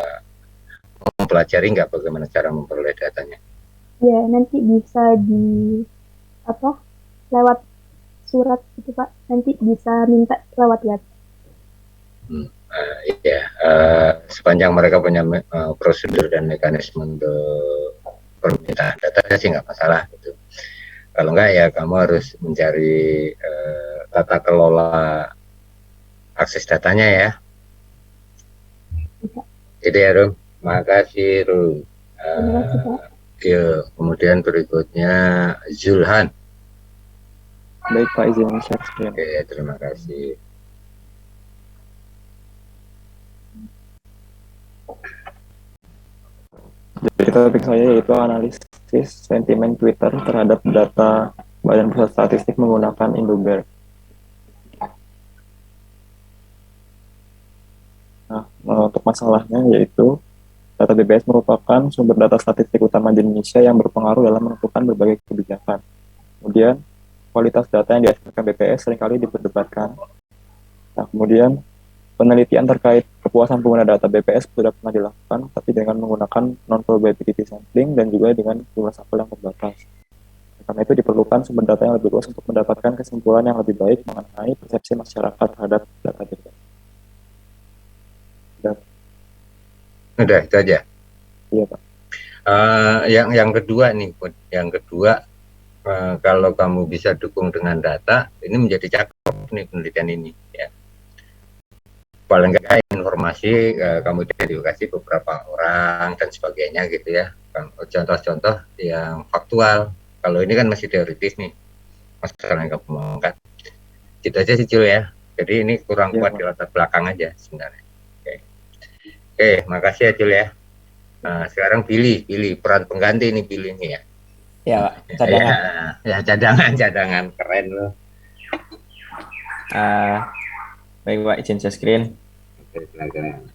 B: mempelajari nggak bagaimana cara memperoleh datanya?
J: Ya, nanti bisa lewat surat itu Pak. Nanti bisa minta lewat web.
B: Sepanjang mereka punya prosedur dan mekanisme untuk permintaan data sih nggak masalah gitu. Kalau nggak ya kamu harus mencari tata kelola akses datanya ya. Jadi ya Rum, makasih Rum. Kemudian berikutnya Zulhan.
K: Baik Pak, izin share screen.
B: Oke, terima kasih.
K: Jadi topik saya yaitu analisis sentimen Twitter terhadap data Badan Pusat Statistik menggunakan Indober. Nah, untuk masalahnya yaitu data BPS merupakan sumber data statistik utama di Indonesia yang berpengaruh dalam menentukan berbagai kebijakan. Kemudian, kualitas data yang dihasilkan BPS seringkali diperdebatkan. Nah, kemudian penelitian terkait kepuasan pengguna data BPS sudah pernah dilakukan, tapi dengan menggunakan non-probability sampling dan juga dengan jumlah sampel yang terbatas. Karena itu diperlukan sumber data yang lebih luas untuk mendapatkan kesimpulan yang lebih baik mengenai persepsi masyarakat terhadap data BPS.
B: Udah, itu aja.
K: Iya Pak.
B: Yang kedua nih, kalau kamu bisa dukung dengan data, ini menjadi cakep nih penelitian ini ya. Paling nggak informasi kamu identifikasi beberapa orang dan sebagainya gitu ya. Contoh-contoh yang faktual. Kalau ini kan masih teoritis nih, masalah yang kamu angkat. Gitu aja sih Cil ya. Jadi ini kurang kuat di latar belakang aja sebenarnya. Oke, makasih ya Cil ya. Nah, sekarang pilih peran pengganti ini pilih nih ya.
L: Ya, Pak, cadangan.
B: Ya, cadangan keren loh.
L: Baik Pak, izin share screen.
B: Oke, silakan.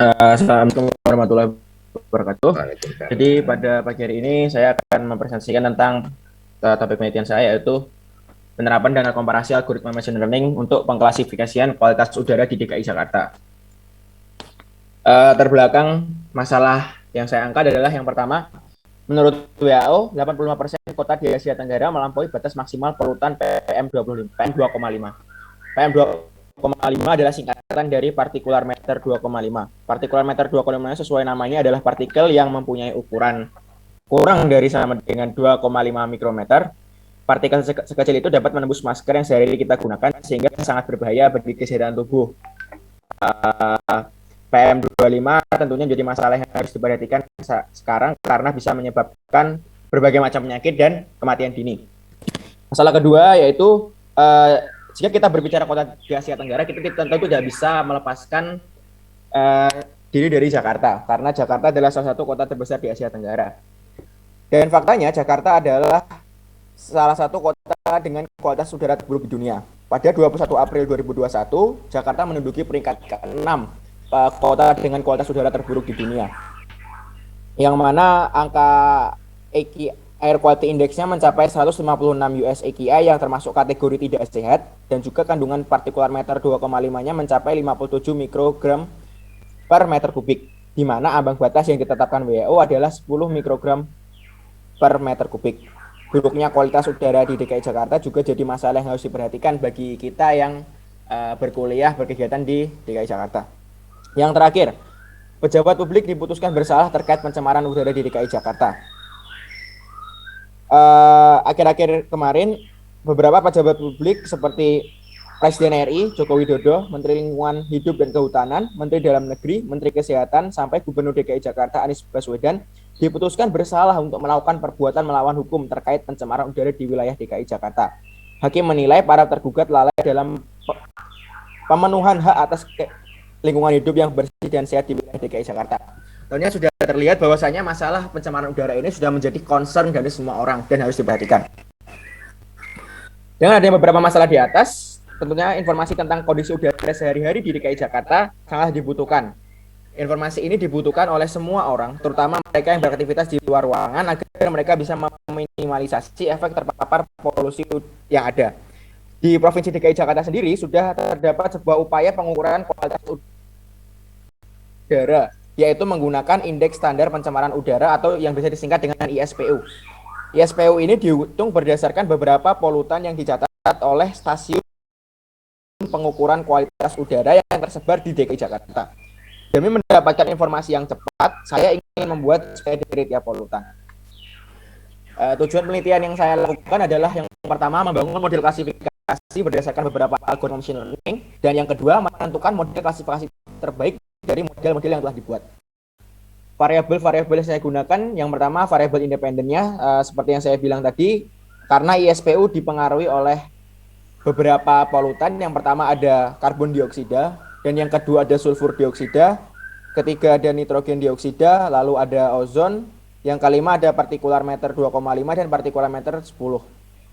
L: Assalamualaikum warahmatullahi wabarakatuh. Jadi pada pagi hari ini saya akan mempresentasikan tentang topik penelitian saya, yaitu penerapan dan komparasi algoritma machine learning untuk pengklasifikasian kualitas udara di DKI Jakarta. Terbelakang masalah yang saya angkat adalah yang pertama, menurut WHO, 85% kota di Asia Tenggara melampaui batas maksimal polutan PM2,5. PM2,5 adalah singkatan dari partikular matter 2,5. Partikular matter 2,5 sesuai namanya adalah partikel yang mempunyai ukuran kurang dari sama dengan 2,5 mikrometer. Partikel sekecil itu dapat menembus masker yang sehari-hari kita gunakan sehingga sangat berbahaya bagi kesehatan tubuh. PM2,5 tentunya menjadi masalah yang harus diperhatikan sekarang karena bisa menyebabkan berbagai macam penyakit dan kematian dini. Masalah kedua yaitu jika kita berbicara kota di Asia Tenggara, kita tentu tidak bisa melepaskan diri dari Jakarta, karena Jakarta adalah salah satu kota terbesar di Asia Tenggara. Dan faktanya Jakarta adalah salah satu kota dengan kualitas udara terburuk di dunia. Pada 21 April 2021, Jakarta menduduki peringkat ke-6 kota dengan kualitas udara terburuk di dunia. Yang mana angka Air Quality Index-nya mencapai 156 US AQI yang termasuk kategori tidak sehat, dan juga kandungan partikular matter 2,5-nya mencapai 57 mikrogram per meter kubik, di mana ambang batas yang ditetapkan WHO adalah 10 mikrogram per meter kubik. Buruknya kualitas udara di DKI Jakarta juga jadi masalah yang harus diperhatikan bagi kita yang berkuliah, berkegiatan di DKI Jakarta. Yang terakhir, pejabat publik diputuskan bersalah terkait pencemaran udara di DKI Jakarta. Akhir-akhir kemarin beberapa pejabat publik seperti Presiden RI Joko Widodo, Menteri Lingkungan Hidup dan Kehutanan, Menteri Dalam Negeri, Menteri Kesehatan, sampai Gubernur DKI Jakarta Anies Baswedan diputuskan bersalah untuk melakukan perbuatan melawan hukum terkait pencemaran udara di wilayah DKI Jakarta. Hakim menilai para tergugat lalai dalam pemenuhan hak atas lingkungan hidup yang bersih dan sehat di wilayah DKI Jakarta. Tentunya sudah terlihat bahwasanya masalah pencemaran udara ini sudah menjadi concern dari semua orang dan harus diperhatikan. Dengan adanya beberapa masalah di atas, tentunya informasi tentang kondisi udara sehari-hari di DKI Jakarta sangat dibutuhkan. Informasi ini dibutuhkan oleh semua orang, terutama mereka yang beraktivitas di luar ruangan, agar mereka bisa meminimalisasi efek terpapar polusi yang ada. Di Provinsi DKI Jakarta sendiri sudah terdapat sebuah upaya pengukuran kualitas udara, yaitu menggunakan indeks standar pencemaran udara atau yang bisa disingkat dengan ISPU. ISPU ini dihitung berdasarkan beberapa polutan yang dicatat oleh stasiun pengukuran kualitas udara yang tersebar di DKI Jakarta. Demi mendapatkan informasi yang cepat, saya ingin membuat skema dari tiap polutan. Tujuan penelitian yang saya lakukan adalah yang pertama membangun model klasifikasi berdasarkan beberapa algoritma machine learning, dan yang kedua menentukan model klasifikasi terbaik dari model-model yang telah dibuat. Variabel-variabel yang saya gunakan, yang pertama variabel independennya, seperti yang saya bilang tadi, karena ISPU dipengaruhi oleh beberapa polutan. Yang pertama ada karbon dioksida, dan yang kedua ada sulfur dioksida, ketiga ada nitrogen dioksida, lalu ada ozon, yang kelima ada partikular matter 2,5 dan partikular matter 10.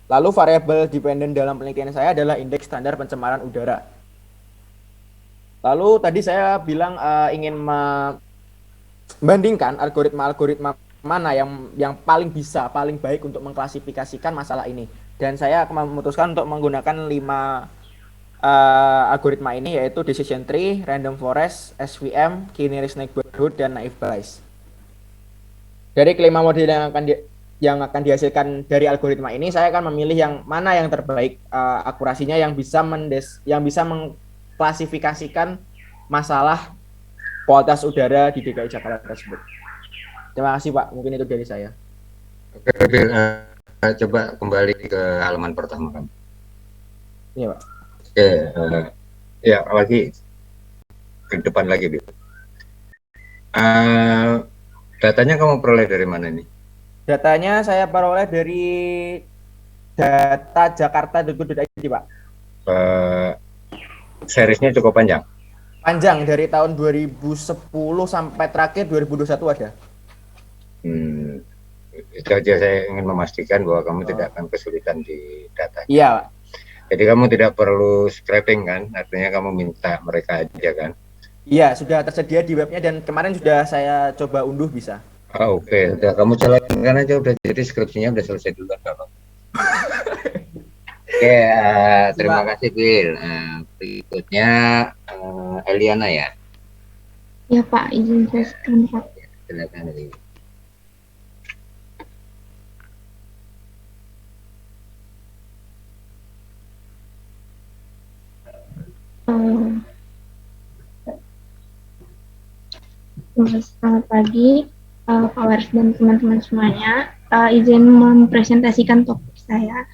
L: Lalu variabel dependen dalam penelitian saya adalah indeks standar pencemaran udara. Lalu tadi saya bilang ingin membandingkan algoritma-algoritma mana yang paling baik untuk mengklasifikasikan masalah ini. Dan saya memutuskan untuk menggunakan 5 algoritma ini, yaitu decision tree, random forest, SVM, k-nearest neighborhood, dan naive Bayes. Dari kelima model yang akan dihasilkan dari algoritma ini, saya akan memilih yang mana yang terbaik akurasinya, yang bisa mengklasifikasikan masalah kualitas udara di DKI Jakarta tersebut. Terima kasih Pak, mungkin itu dari saya.
B: Oke, Bill, coba kembali ke halaman pertama kan.
L: Iya Pak.
B: Oke, ya lagi ke depan lagi, Bill. Datanya kamu peroleh dari mana ini?
L: Datanya saya peroleh dari data jakarta.go.id, Pak.
B: Seriesnya cukup panjang?
L: Panjang dari tahun 2010 sampai terakhir 2021 ada.
B: Itu aja saya ingin memastikan bahwa kamu tidak akan kesulitan di data.
L: Iya.
B: Jadi kamu tidak perlu scraping kan? Artinya kamu minta mereka aja kan?
L: Iya, sudah tersedia di webnya dan kemarin sudah saya coba unduh bisa.
B: Oke. Udah kamu jalankan aja udah, jadi skripsinya udah selesai dulu kalau. Oke, terima kasih Bill. Berikutnya Eliana ya.
J: Ya Pak, izin jelaskan Pak.
B: Silakan Eli.
J: Selamat pagi, Pak Waris dan teman-teman semuanya. Izin mempresentasikan topik saya,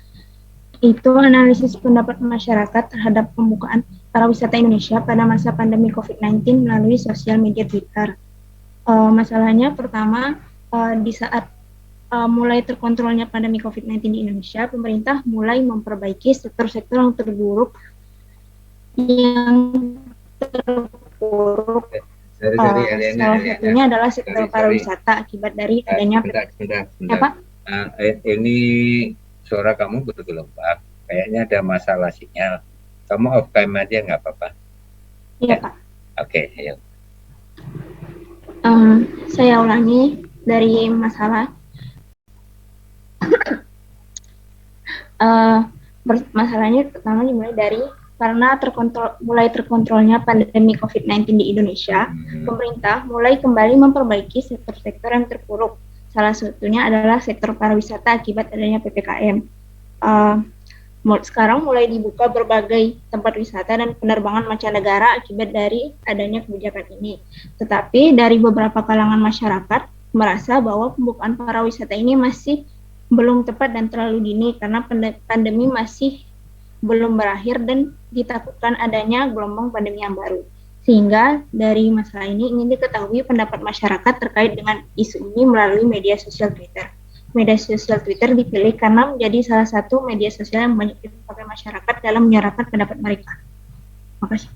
J: itu analisis pendapat masyarakat terhadap pembukaan pariwisata Indonesia pada masa pandemi COVID-19 melalui sosial media Twitter. Masalahnya pertama, di saat mulai terkontrolnya pandemi COVID-19 di Indonesia, pemerintah mulai memperbaiki sektor-sektor yang terburuk salah satunya adalah sektor pariwisata akibat dari adanya
B: Sebentar. Ini suara kamu bergelombang, kayaknya ada masalah sinyal. Kamu off cam aja nggak apa-apa?
J: Iya Pak.
B: Oke, ayo.
J: Saya ulangi dari masalah. Masalahnya pertama dimulai dari karena mulai terkontrolnya pandemi COVID-19 di Indonesia, pemerintah mulai kembali memperbaiki sektor-sektor yang terpuruk. Salah satunya adalah sektor pariwisata akibat adanya PPKM. Sekarang mulai dibuka berbagai tempat wisata dan penerbangan mancanegara akibat dari adanya kebijakan ini. Tetapi dari beberapa kalangan masyarakat merasa bahwa pembukaan pariwisata ini masih belum tepat dan terlalu dini karena pandemi masih belum berakhir dan ditakutkan adanya gelombang pandemi yang baru. Sehingga dari masalah ini ingin diketahui pendapat masyarakat terkait dengan isu ini melalui media sosial Twitter. Media sosial Twitter dipilih karena menjadi salah satu media sosial yang banyak dipakai masyarakat dalam menyuarakan pendapat mereka. Makasih.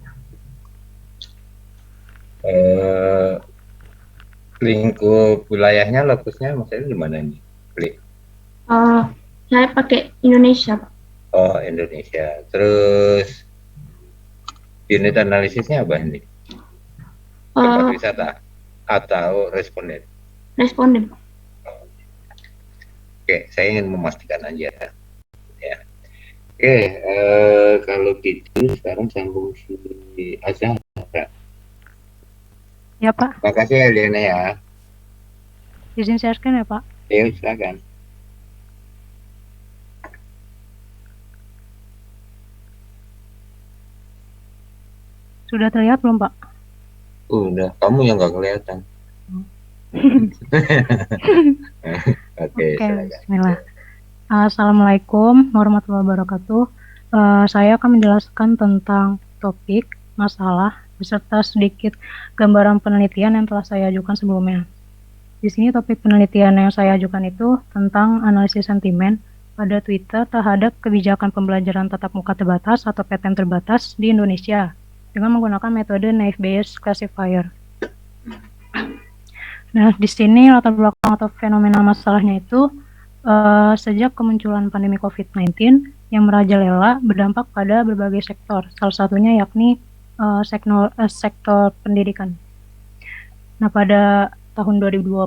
B: Lingkup wilayahnya, lokusnya maksudnya di mana ini?
J: Saya pakai Indonesia, Pak.
B: Oh, Indonesia. Terus unit analisisnya apa ini? Tempat wisata atau responden?
J: Responden, Pak.
B: Oke, saya ingin memastikan aja. Ya. Oke, kalau gitu sekarang sambung si Azhar.
M: Ya Pak.
B: Terima kasih Eliana ya.
M: Izin sharekan ya Pak.
B: Ayo silakan.
M: Sudah terlihat belum Pak?
B: Udah, kamu yang nggak kelihatan. Oke,
M: bismillah. Assalamualaikum warahmatullahi wabarakatuh. Saya akan menjelaskan tentang topik, masalah, beserta sedikit gambaran penelitian yang telah saya ajukan sebelumnya. Di sini topik penelitian yang saya ajukan itu tentang analisis sentimen pada Twitter terhadap kebijakan pembelajaran tatap muka terbatas atau PTM terbatas di Indonesia dengan menggunakan metode naive Bayes classifier. Nah, di sini latar belakang atau fenomena masalahnya itu sejak kemunculan pandemi COVID-19 yang merajalela berdampak pada berbagai sektor, salah satunya yakni sektor pendidikan. Nah, pada tahun 2020,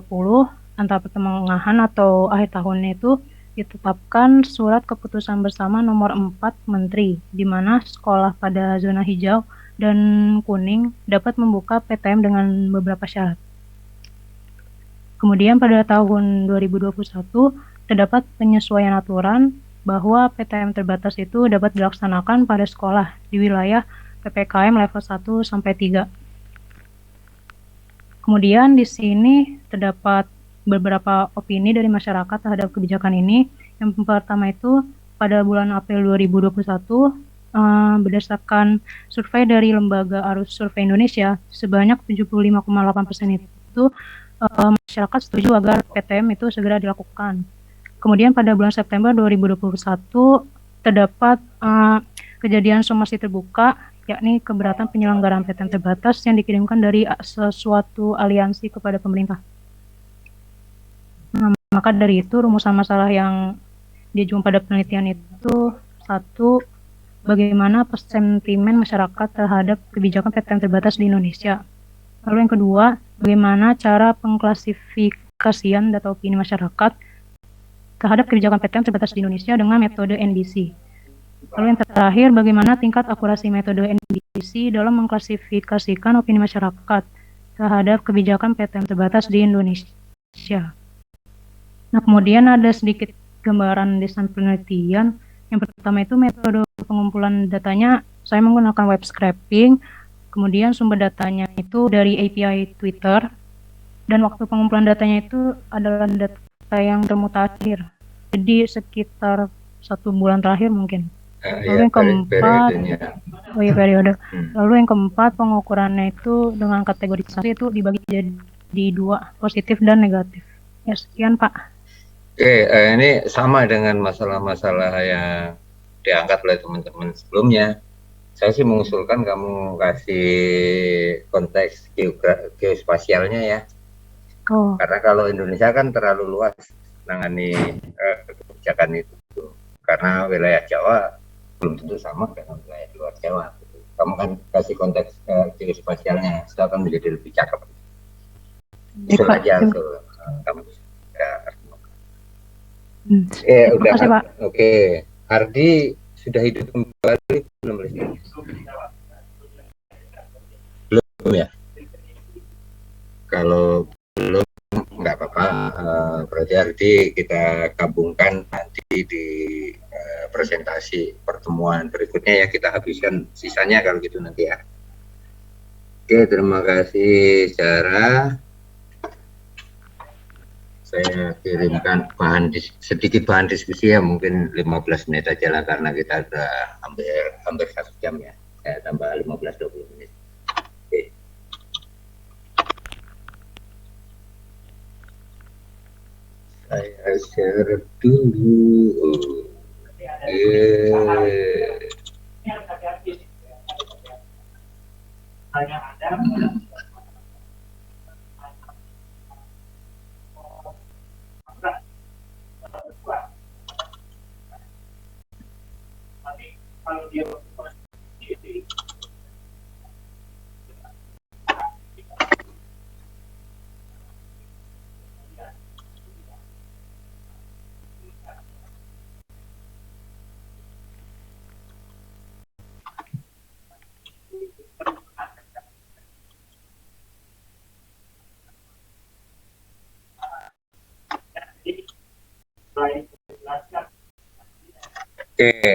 M: antara pertengahan atau akhir tahunnya itu ditetapkan surat keputusan bersama nomor 4 Menteri, di mana sekolah pada zona hijau dan kuning dapat membuka PTM dengan beberapa syarat. Kemudian pada tahun 2021 terdapat penyesuaian aturan bahwa PTM terbatas itu dapat dilaksanakan pada sekolah di wilayah PPKM level 1 sampai 3. Kemudian di sini terdapat beberapa opini dari masyarakat terhadap kebijakan ini. Yang pertama itu pada bulan April 2021 berdasarkan survei dari Lembaga Arus Survei Indonesia, sebanyak 75,8% itu masyarakat setuju agar PTM itu segera dilakukan. Kemudian pada bulan September 2021 terdapat kejadian somasi terbuka yakni keberatan penyelenggaraan paten terbatas yang dikirimkan dari sesuatu aliansi kepada pemerintah. Nah, maka dari itu rumusan masalah yang diajukan pada penelitian itu, satu, bagaimana sentimen masyarakat terhadap kebijakan paten terbatas di Indonesia. Lalu yang kedua, bagaimana cara pengklasifikasian data opini masyarakat terhadap kebijakan paten terbatas di Indonesia dengan metode NDC. Lalu yang terakhir, bagaimana tingkat akurasi metode NDC dalam mengklasifikasikan opini masyarakat terhadap kebijakan paten terbatas di Indonesia. Nah, kemudian ada sedikit gambaran desain penelitian. Yang pertama itu metode pengumpulan datanya, saya menggunakan web scraping, kemudian sumber datanya itu dari API Twitter, dan waktu pengumpulan datanya itu adalah data yang termutakhir, jadi sekitar 1 bulan terakhir mungkin. Lalu yang keempat, periode. Lalu yang keempat, pengukurannya itu dengan kategorisasi itu dibagi jadi 2, positif dan negatif. Ya, sekian Pak.
B: Oke, ini sama dengan masalah-masalah yang diangkat oleh teman-teman sebelumnya. Saya sih mengusulkan kamu kasih konteks geospasialnya ya. Karena kalau Indonesia kan terlalu luas menangani kebijakan itu. Karena wilayah Jawa belum tentu sama dengan wilayah luar Jawa. Kamu kan kasih konteks geospasialnya, itu akan menjadi lebih cakep. Usul aja, kamu udah. Oke, Hardi sudah hidup kembali belum? Belum ya? Kalau belum, nggak apa-apa. Berarti Hardi kita gabungkan nanti di presentasi pertemuan berikutnya ya, kita habiskan sisanya kalau gitu nanti ya. Oke, terima kasih Sarah. Saya kirimkan sedikit bahan diskusi ya, mungkin 15 menit aja lah karena kita sudah hampir 1 jam ya. Saya tambah 15-20 menit. Oke. Saya share dulu. Oke,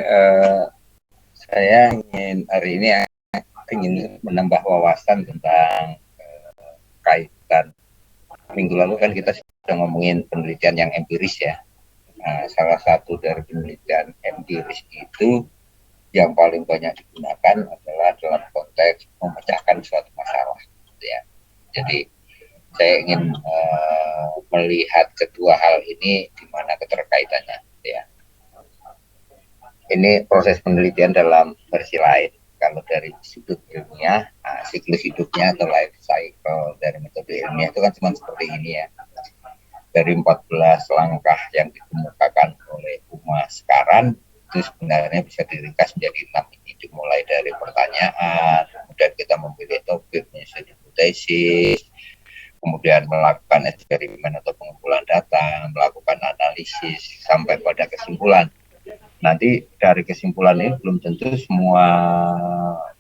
B: saya ingin hari ini ingin menambah wawasan tentang kaitan. Minggu lalu kan kita sudah ngomongin penelitian yang empiris ya. Salah satu dari penelitian empiris itu yang paling banyak digunakan adalah dalam konteks memecahkan suatu masalah. Ya. Jadi saya ingin melihat kedua hal ini di mana keterkaitannya. Ya. Ini proses penelitian dalam versi lain. Kalau dari sudut ilmiah, siklus hidupnya atau life cycle dari metode ilmiah itu kan cuma seperti ini ya. Dari 14 langkah yang dikemukakan oleh Uma sekarang, itu sebenarnya bisa diringkas menjadi 6 ini, dimulai dari pertanyaan, kemudian kita memilih topik, menyusun hipotesis, kemudian melakukan eksperimen atau pengumpulan data, melakukan analisis, sampai pada kesimpulan. Nanti dari kesimpulan ini belum tentu semua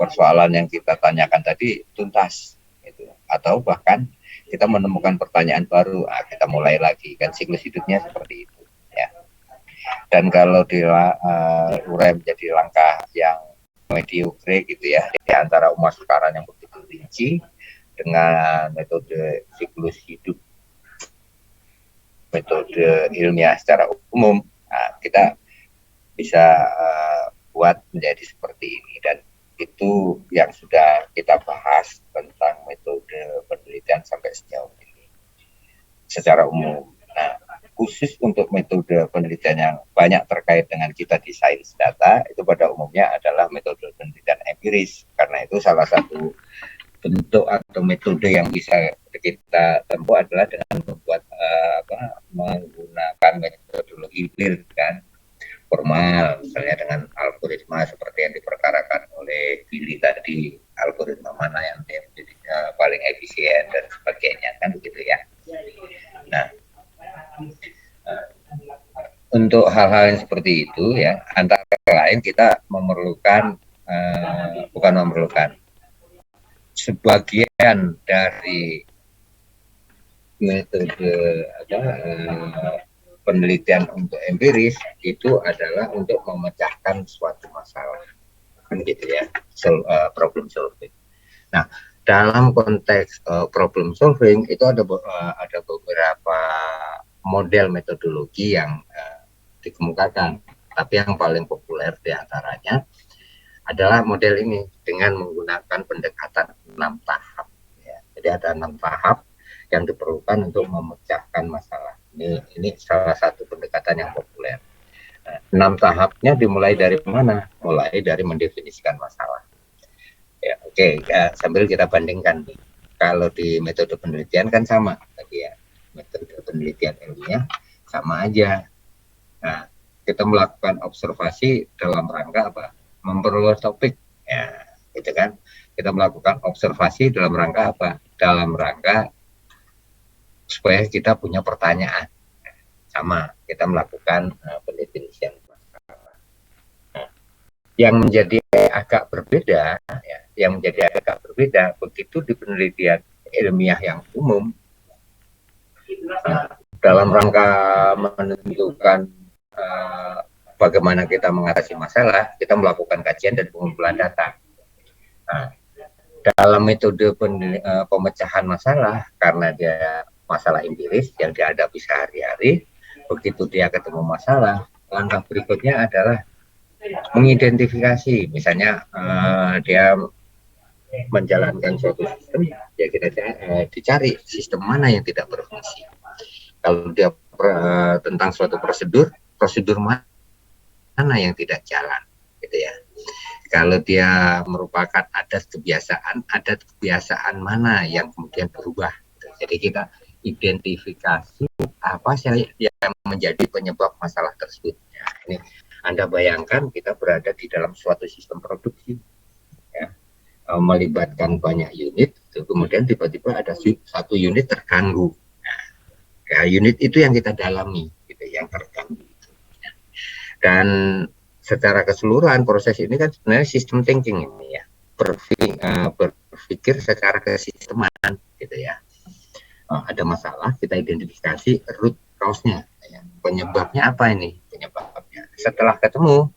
B: persoalan yang kita tanyakan tadi tuntas, gitu. Atau bahkan kita menemukan pertanyaan baru, kita mulai lagi, kan siklus hidupnya seperti itu ya. Dan kalau diurai menjadi langkah yang mediocre gitu ya, di antara Uma sekarang yang begitu rinci dengan metode siklus hidup, metode ilmiah secara umum, kita bisa buat menjadi seperti ini. Dan itu yang sudah kita bahas tentang metode penelitian sampai sejauh ini secara umum. Nah, khusus untuk metode penelitian yang banyak terkait dengan kita di sains data, itu pada umumnya adalah metode penelitian empiris empiris. Karena itu salah satu bentuk atau metode yang bisa kita tempuh adalah dengan membuat menggunakan metodologi clear kan, formal, misalnya dengan algoritma seperti yang diperkarakan oleh Billy tadi, algoritma mana yang menjadi paling efisien dan sebagainya kan begitu ya. Nah, untuk hal-hal yang seperti itu ya, antara lain kita memerlukan sebagian dari metode penelitian untuk empiris itu adalah untuk memecahkan suatu masalah, kan gitu ya, problem solving. Nah, dalam konteks problem solving itu ada beberapa model metodologi yang dikemukakan, tapi yang paling populer diantaranya adalah model ini dengan menggunakan pendekatan 6 tahap. Ya. Jadi ada 6 tahap yang diperlukan untuk memecahkan masalah. Ini salah satu pendekatan yang populer. 6 tahapnya dimulai dari mana? Mulai dari mendefinisikan masalah. Ya, oke. Sambil kita bandingkan nih. Kalau di metode penelitian kan sama tadi ya. Metode penelitian ilmiah sama aja. Nah, kita melakukan observasi dalam rangka apa? Memperluas topik, ya, gitu kan? Kita melakukan observasi dalam rangka apa? Dalam rangka supaya kita punya pertanyaan. Sama, kita melakukan pendefinisian masalah. Nah, yang menjadi agak berbeda, ya, begitu di penelitian ilmiah yang umum, dalam rangka menentukan bagaimana kita mengatasi masalah, kita melakukan kajian dan pengumpulan data. Nah, dalam metode pemecahan masalah, karena dia masalah empiris yang dihadapi sehari-hari, begitu dia ketemu masalah, langkah berikutnya adalah mengidentifikasi. Misalnya dia menjalankan suatu sistem, ya kita dicari sistem mana yang tidak berfungsi. Kalau dia tentang suatu prosedur mana yang tidak jalan, gitu ya. Kalau dia merupakan adat kebiasaan mana yang kemudian berubah. Jadi kita identifikasi apa sih yang menjadi penyebab masalah tersebut. Ya, ini Anda bayangkan kita berada di dalam suatu sistem produksi, ya, melibatkan banyak unit, kemudian tiba-tiba ada satu unit terganggu. Nah, ya, unit itu yang kita dalami, gitu, yang terganggu. Dan secara keseluruhan proses ini kan sebenarnya system thinking ini ya, berpikir secara kesisteman, gitu ya. Ada masalah, kita identifikasi root cause-nya, ya. Penyebabnya apa ini? Penyebabnya. Setelah ketemu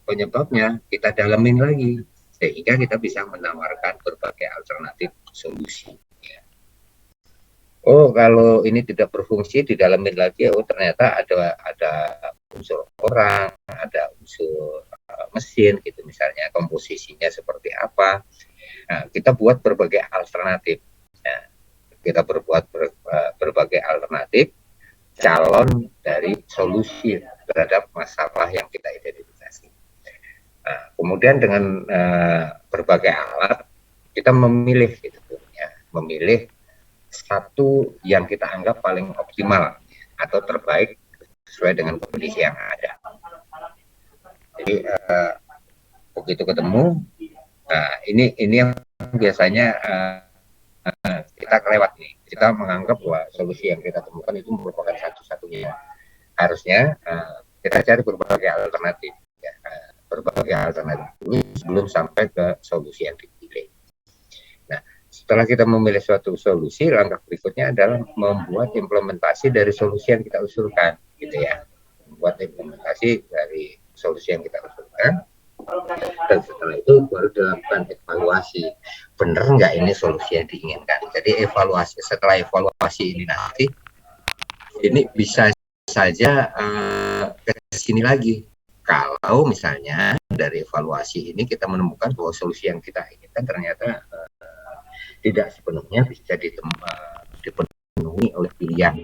B: penyebabnya, kita dalamin lagi sehingga kita bisa menawarkan berbagai alternatif solusi. Ya. Oh, kalau ini tidak berfungsi, didalamin lagi. Oh, ternyata ada unsur orang, ada unsur mesin, gitu misalnya, komposisinya seperti apa. Nah, kita buat berbagai alternatif. Nah, kita berbuat berbagai alternatif calon dari solusi terhadap masalah yang kita identifikasi. Nah, kemudian dengan berbagai alat kita memilih, gitu ya, memilih satu yang kita anggap paling optimal atau terbaik sesuai dengan kondisi yang ada. Jadi begitu ketemu, nah ini yang biasanya kita kelewat nih. Kita menganggap bahwa solusi yang kita temukan itu merupakan satu-satunya. Harusnya kita cari berbagai alternatif, ya, berbagai alternatif sebelum sampai ke solusi yang dipilih. Nah, setelah kita memilih suatu solusi, langkah berikutnya adalah membuat implementasi dari solusi yang kita usulkan, gitu ya. Membuat implementasi dari solusi yang kita usulkan, dan setelah itu baru dilakukan evaluasi, benar nggak ini solusi yang diinginkan. Jadi setelah evaluasi ini nanti, ini bisa saja ke sini lagi. Kalau misalnya dari evaluasi ini kita menemukan bahwa solusi yang kita inginkan ternyata tidak sepenuhnya bisa dipenuhi oleh pilihan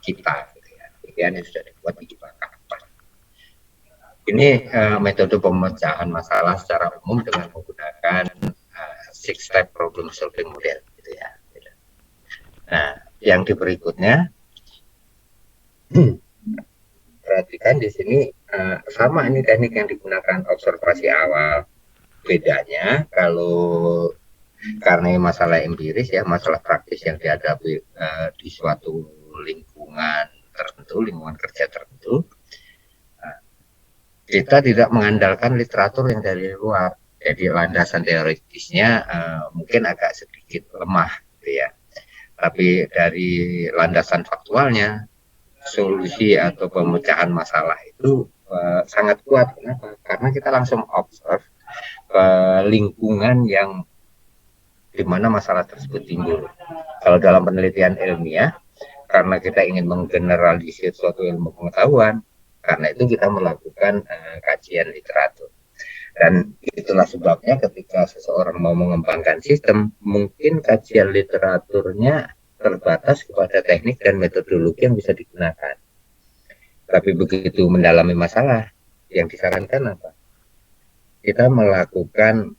B: kita, gitu ya. Pilihan yang sudah dibuat di belakang. Ini metode pemecahan masalah secara umum dengan menggunakan six step problem solving model gitu ya. Nah, yang di berikutnya perhatikan di sini sama ini teknik yang digunakan observasi awal. Bedanya kalau karena masalah empiris ya, masalah praktis yang dihadapi di suatu lingkungan tertentu, lingkungan kerja tertentu, kita tidak mengandalkan literatur yang dari luar. Jadi landasan teoritisnya mungkin agak sedikit lemah gitu ya. Tapi dari landasan faktualnya, solusi atau pemecahan masalah itu sangat kuat. Kenapa? Karena kita langsung observe lingkungan yang di mana masalah tersebut timbul. Kalau dalam penelitian ilmiah, karena kita ingin menggeneralisir suatu ilmu pengetahuan, karena itu kita melakukan kajian literatur. Dan itulah sebabnya ketika seseorang mau mengembangkan sistem, mungkin kajian literaturnya terbatas kepada teknik dan metodologi yang bisa digunakan. Tapi begitu mendalami masalah, yang disarankan apa? Kita melakukan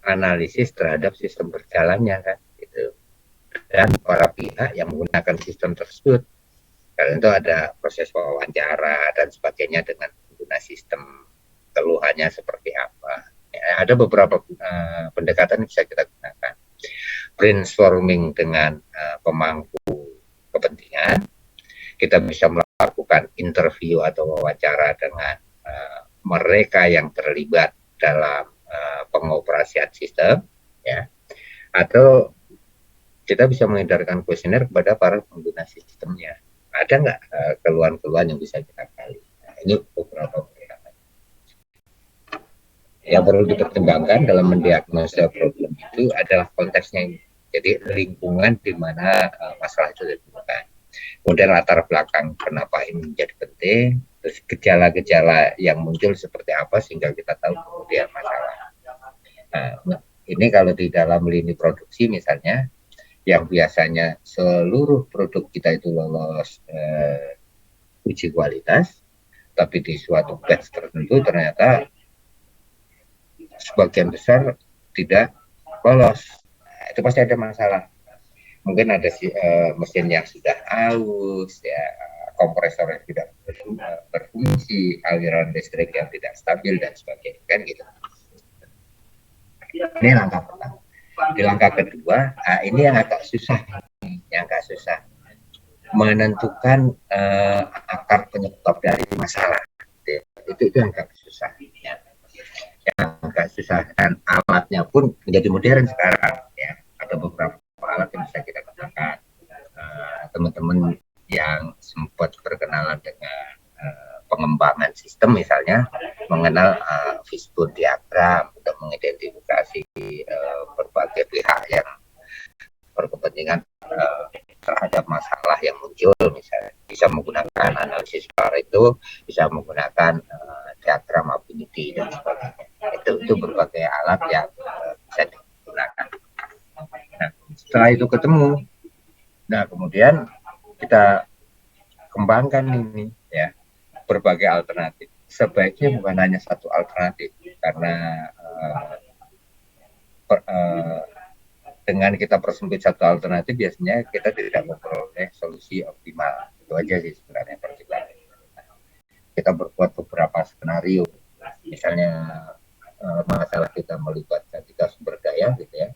B: analisis terhadap sistem berjalannya kan, gitu. Dan para pihak yang menggunakan sistem tersebut, karena itu ada proses wawancara dan sebagainya dengan pengguna sistem, keluhannya seperti apa. Ya, ada beberapa pendekatan yang bisa kita gunakan. Brainstorming dengan pemangku kepentingan, kita bisa melakukan interview atau wawancara dengan mereka yang terlibat dalam pengoperasian sistem, ya, atau kita bisa mengedarkan kuesioner kepada para pengguna sistemnya. Ada nggak keluhan-keluhan yang bisa kita gali? Nah, ini beberapa pendekatan yang perlu dipertimbangkan dalam mendiagnosa problem itu adalah konteksnya ini. Jadi lingkungan di mana masalah itu ditemukan. Kemudian latar belakang kenapa ini menjadi penting, terus gejala-gejala yang muncul seperti apa sehingga kita tahu kemudian masalah. Nah, ini kalau di dalam lini produksi misalnya, yang biasanya seluruh produk kita itu lolos uji kualitas, tapi di suatu batch tertentu ternyata sebagian besar tidak lolos. Nah, itu pasti ada masalah. Mungkin ada mesin yang sudah aus, ya, kompresor yang tidak berfungsi, aliran listrik yang tidak stabil dan sebagainya, kan gitu. Ini langkah pertama. Di langkah kedua, ini yang agak susah, menentukan akar penyebab dari masalah. Itu yang agak susah. Ya. Yang agak susah, dan alatnya pun menjadi modern sekarang. Ya. Ada beberapa alat yang bisa kita gunakan. Teman-teman yang sempat berkenalan dengan pengembangan sistem misalnya, mengenal fishbone diagram untuk mengidentifikasi berbagai pihak yang berkepentingan terhadap masalah yang muncul, misalnya bisa menggunakan analisis Pareto, bisa menggunakan diagram affinity dan sebagainya. Itu berbagai alat yang bisa digunakan. Nah, setelah itu ketemu, nah kemudian kita kembangkan ini ya, berbagai alternatif. Sebaiknya bukan hanya satu alternatif, karena dengan kita persempit satu alternatif biasanya kita tidak memperoleh solusi optimal. Itu aja sih sebenarnya pertimbangan. Kita berbuat beberapa skenario, misalnya masalah kita melibatkan 3 sumber daya gitu ya,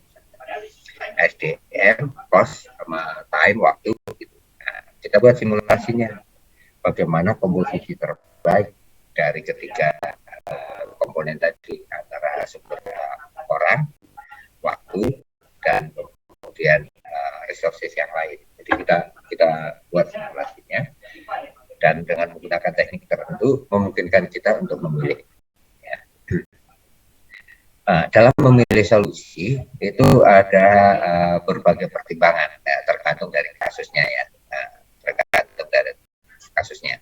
B: SDM, cost, sama time, waktu gitu. Nah, kita buat simulasinya, bagaimana komposisi terbaik dari ketiga komponen tadi, antara sumber orang, waktu, dan kemudian resources yang lain. Jadi kita buat simulasinya, dan dengan menggunakan teknik tertentu memungkinkan kita untuk memilih. Ya. Dalam memilih solusi itu ada berbagai pertimbangan, ya, tergantung dari kasusnya ya, tergantung dari kasusnya.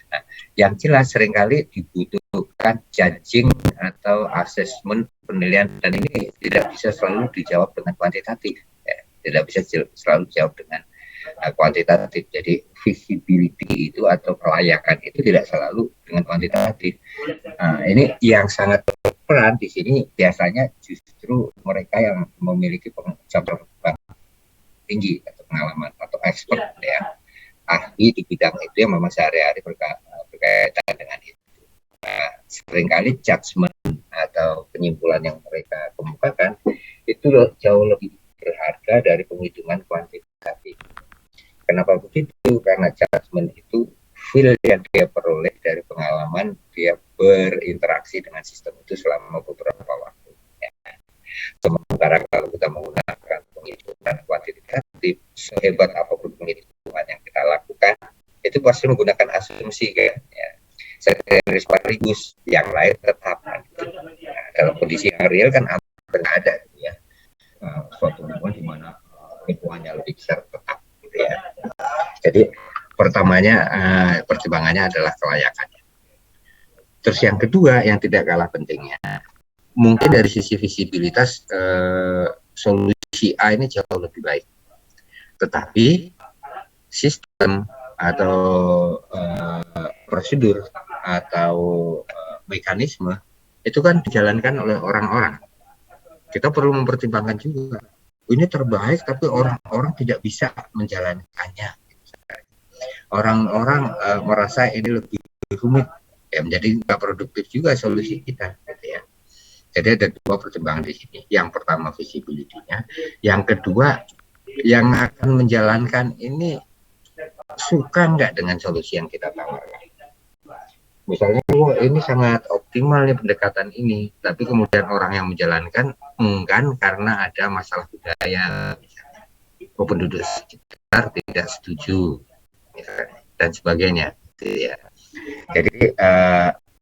B: Nah, yang jelas seringkali dibutuhkan judging atau assessment penilaian, dan ini tidak bisa selalu dijawab dengan kuantitatif, ya. Tidak bisa selalu dijawab dengan kuantitatif. Jadi visibility itu atau kelayakan itu tidak selalu dengan kuantitatif. Ini yang sangat berperan di sini biasanya justru mereka yang memiliki cabang tinggi atau pengalaman atau expert ya, ahli di bidang itu yang memang sehari-hari berkaitan dengan itu. Nah, seringkali judgement atau penyimpulan yang mereka kemukakan itu jauh lebih berharga dari penghitungan kuantitatif. Kenapa begitu? Karena judgement itu feel yang dia peroleh dari pengalaman dia berinteraksi dengan sistem itu selama beberapa waktu. Ya. Sementara kalau kita menggunakan penghitungan kuantitatif, sehebat apapun penghitungan yang kita lakukan, itu pasti menggunakan asumsi kan. Ya. Ceteris paribus, yang lain tetap. Nah, dalam kondisi yang real kan hampir ada gitu ya. Suatu lingkungan di mana lingkungannya lebih besar tetap gitu ya. Jadi pertimbangannya adalah kelayakannya. Terus yang kedua yang tidak kalah pentingnya, mungkin dari sisi visibilitas solusi A ini jauh lebih baik. Tetapi sistem atau prosedur atau mekanisme itu kan dijalankan oleh orang-orang. Kita perlu mempertimbangkan juga. Ini terbaik tapi orang-orang tidak bisa menjalankannya. Orang-orang merasa ini lebih rumit, ya menjadi nggak produktif juga solusi kita, gitu ya. Jadi ada dua pertimbangan di sini. Yang pertama visibility-nya, yang kedua yang akan menjalankan ini suka nggak dengan solusi yang kita tawarkan. Misalnya, ini sangat optimal nih pendekatan ini, tapi kemudian orang yang menjalankan enggan karena ada masalah budaya, misalnya, penduduk sekitar tidak setuju, dan sebagainya, gitu ya. Jadi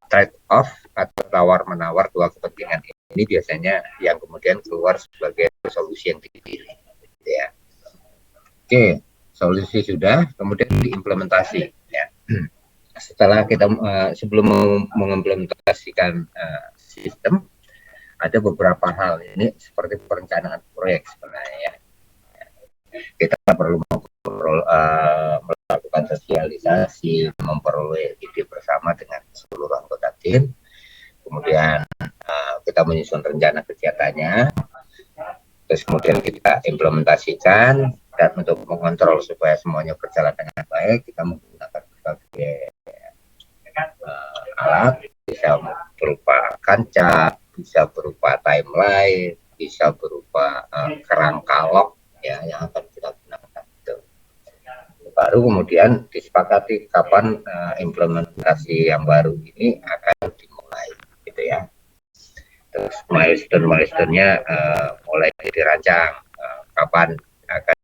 B: trade off atau tawar-menawar dua kepentingan ini biasanya yang kemudian keluar sebagai solusi yang dipilih, gitu ya. Oke, solusi sudah, kemudian diimplementasi. Ya. Setelah kita sebelum mengimplementasikan sistem, ada beberapa hal ini seperti perencanaan proyek sebenarnya. Ya. Kita perlu melakukan sosialisasi, memperoleh ide bersama dengan seluruh anggota tim. Kemudian kita menyusun rencana kegiatannya, terus kemudian kita implementasikan, dan untuk mengontrol supaya semuanya berjalan dengan baik, kita menggunakan berbagai alat, bisa berupa kancah, bisa berupa timeline, bisa berupa kerangka log ya yang akan kita gunakan itu. Baru kemudian disepakati kapan implementasi yang baru ini akan dimulai, gitu ya. Terus milestone-nya mulai dirancang kapan akan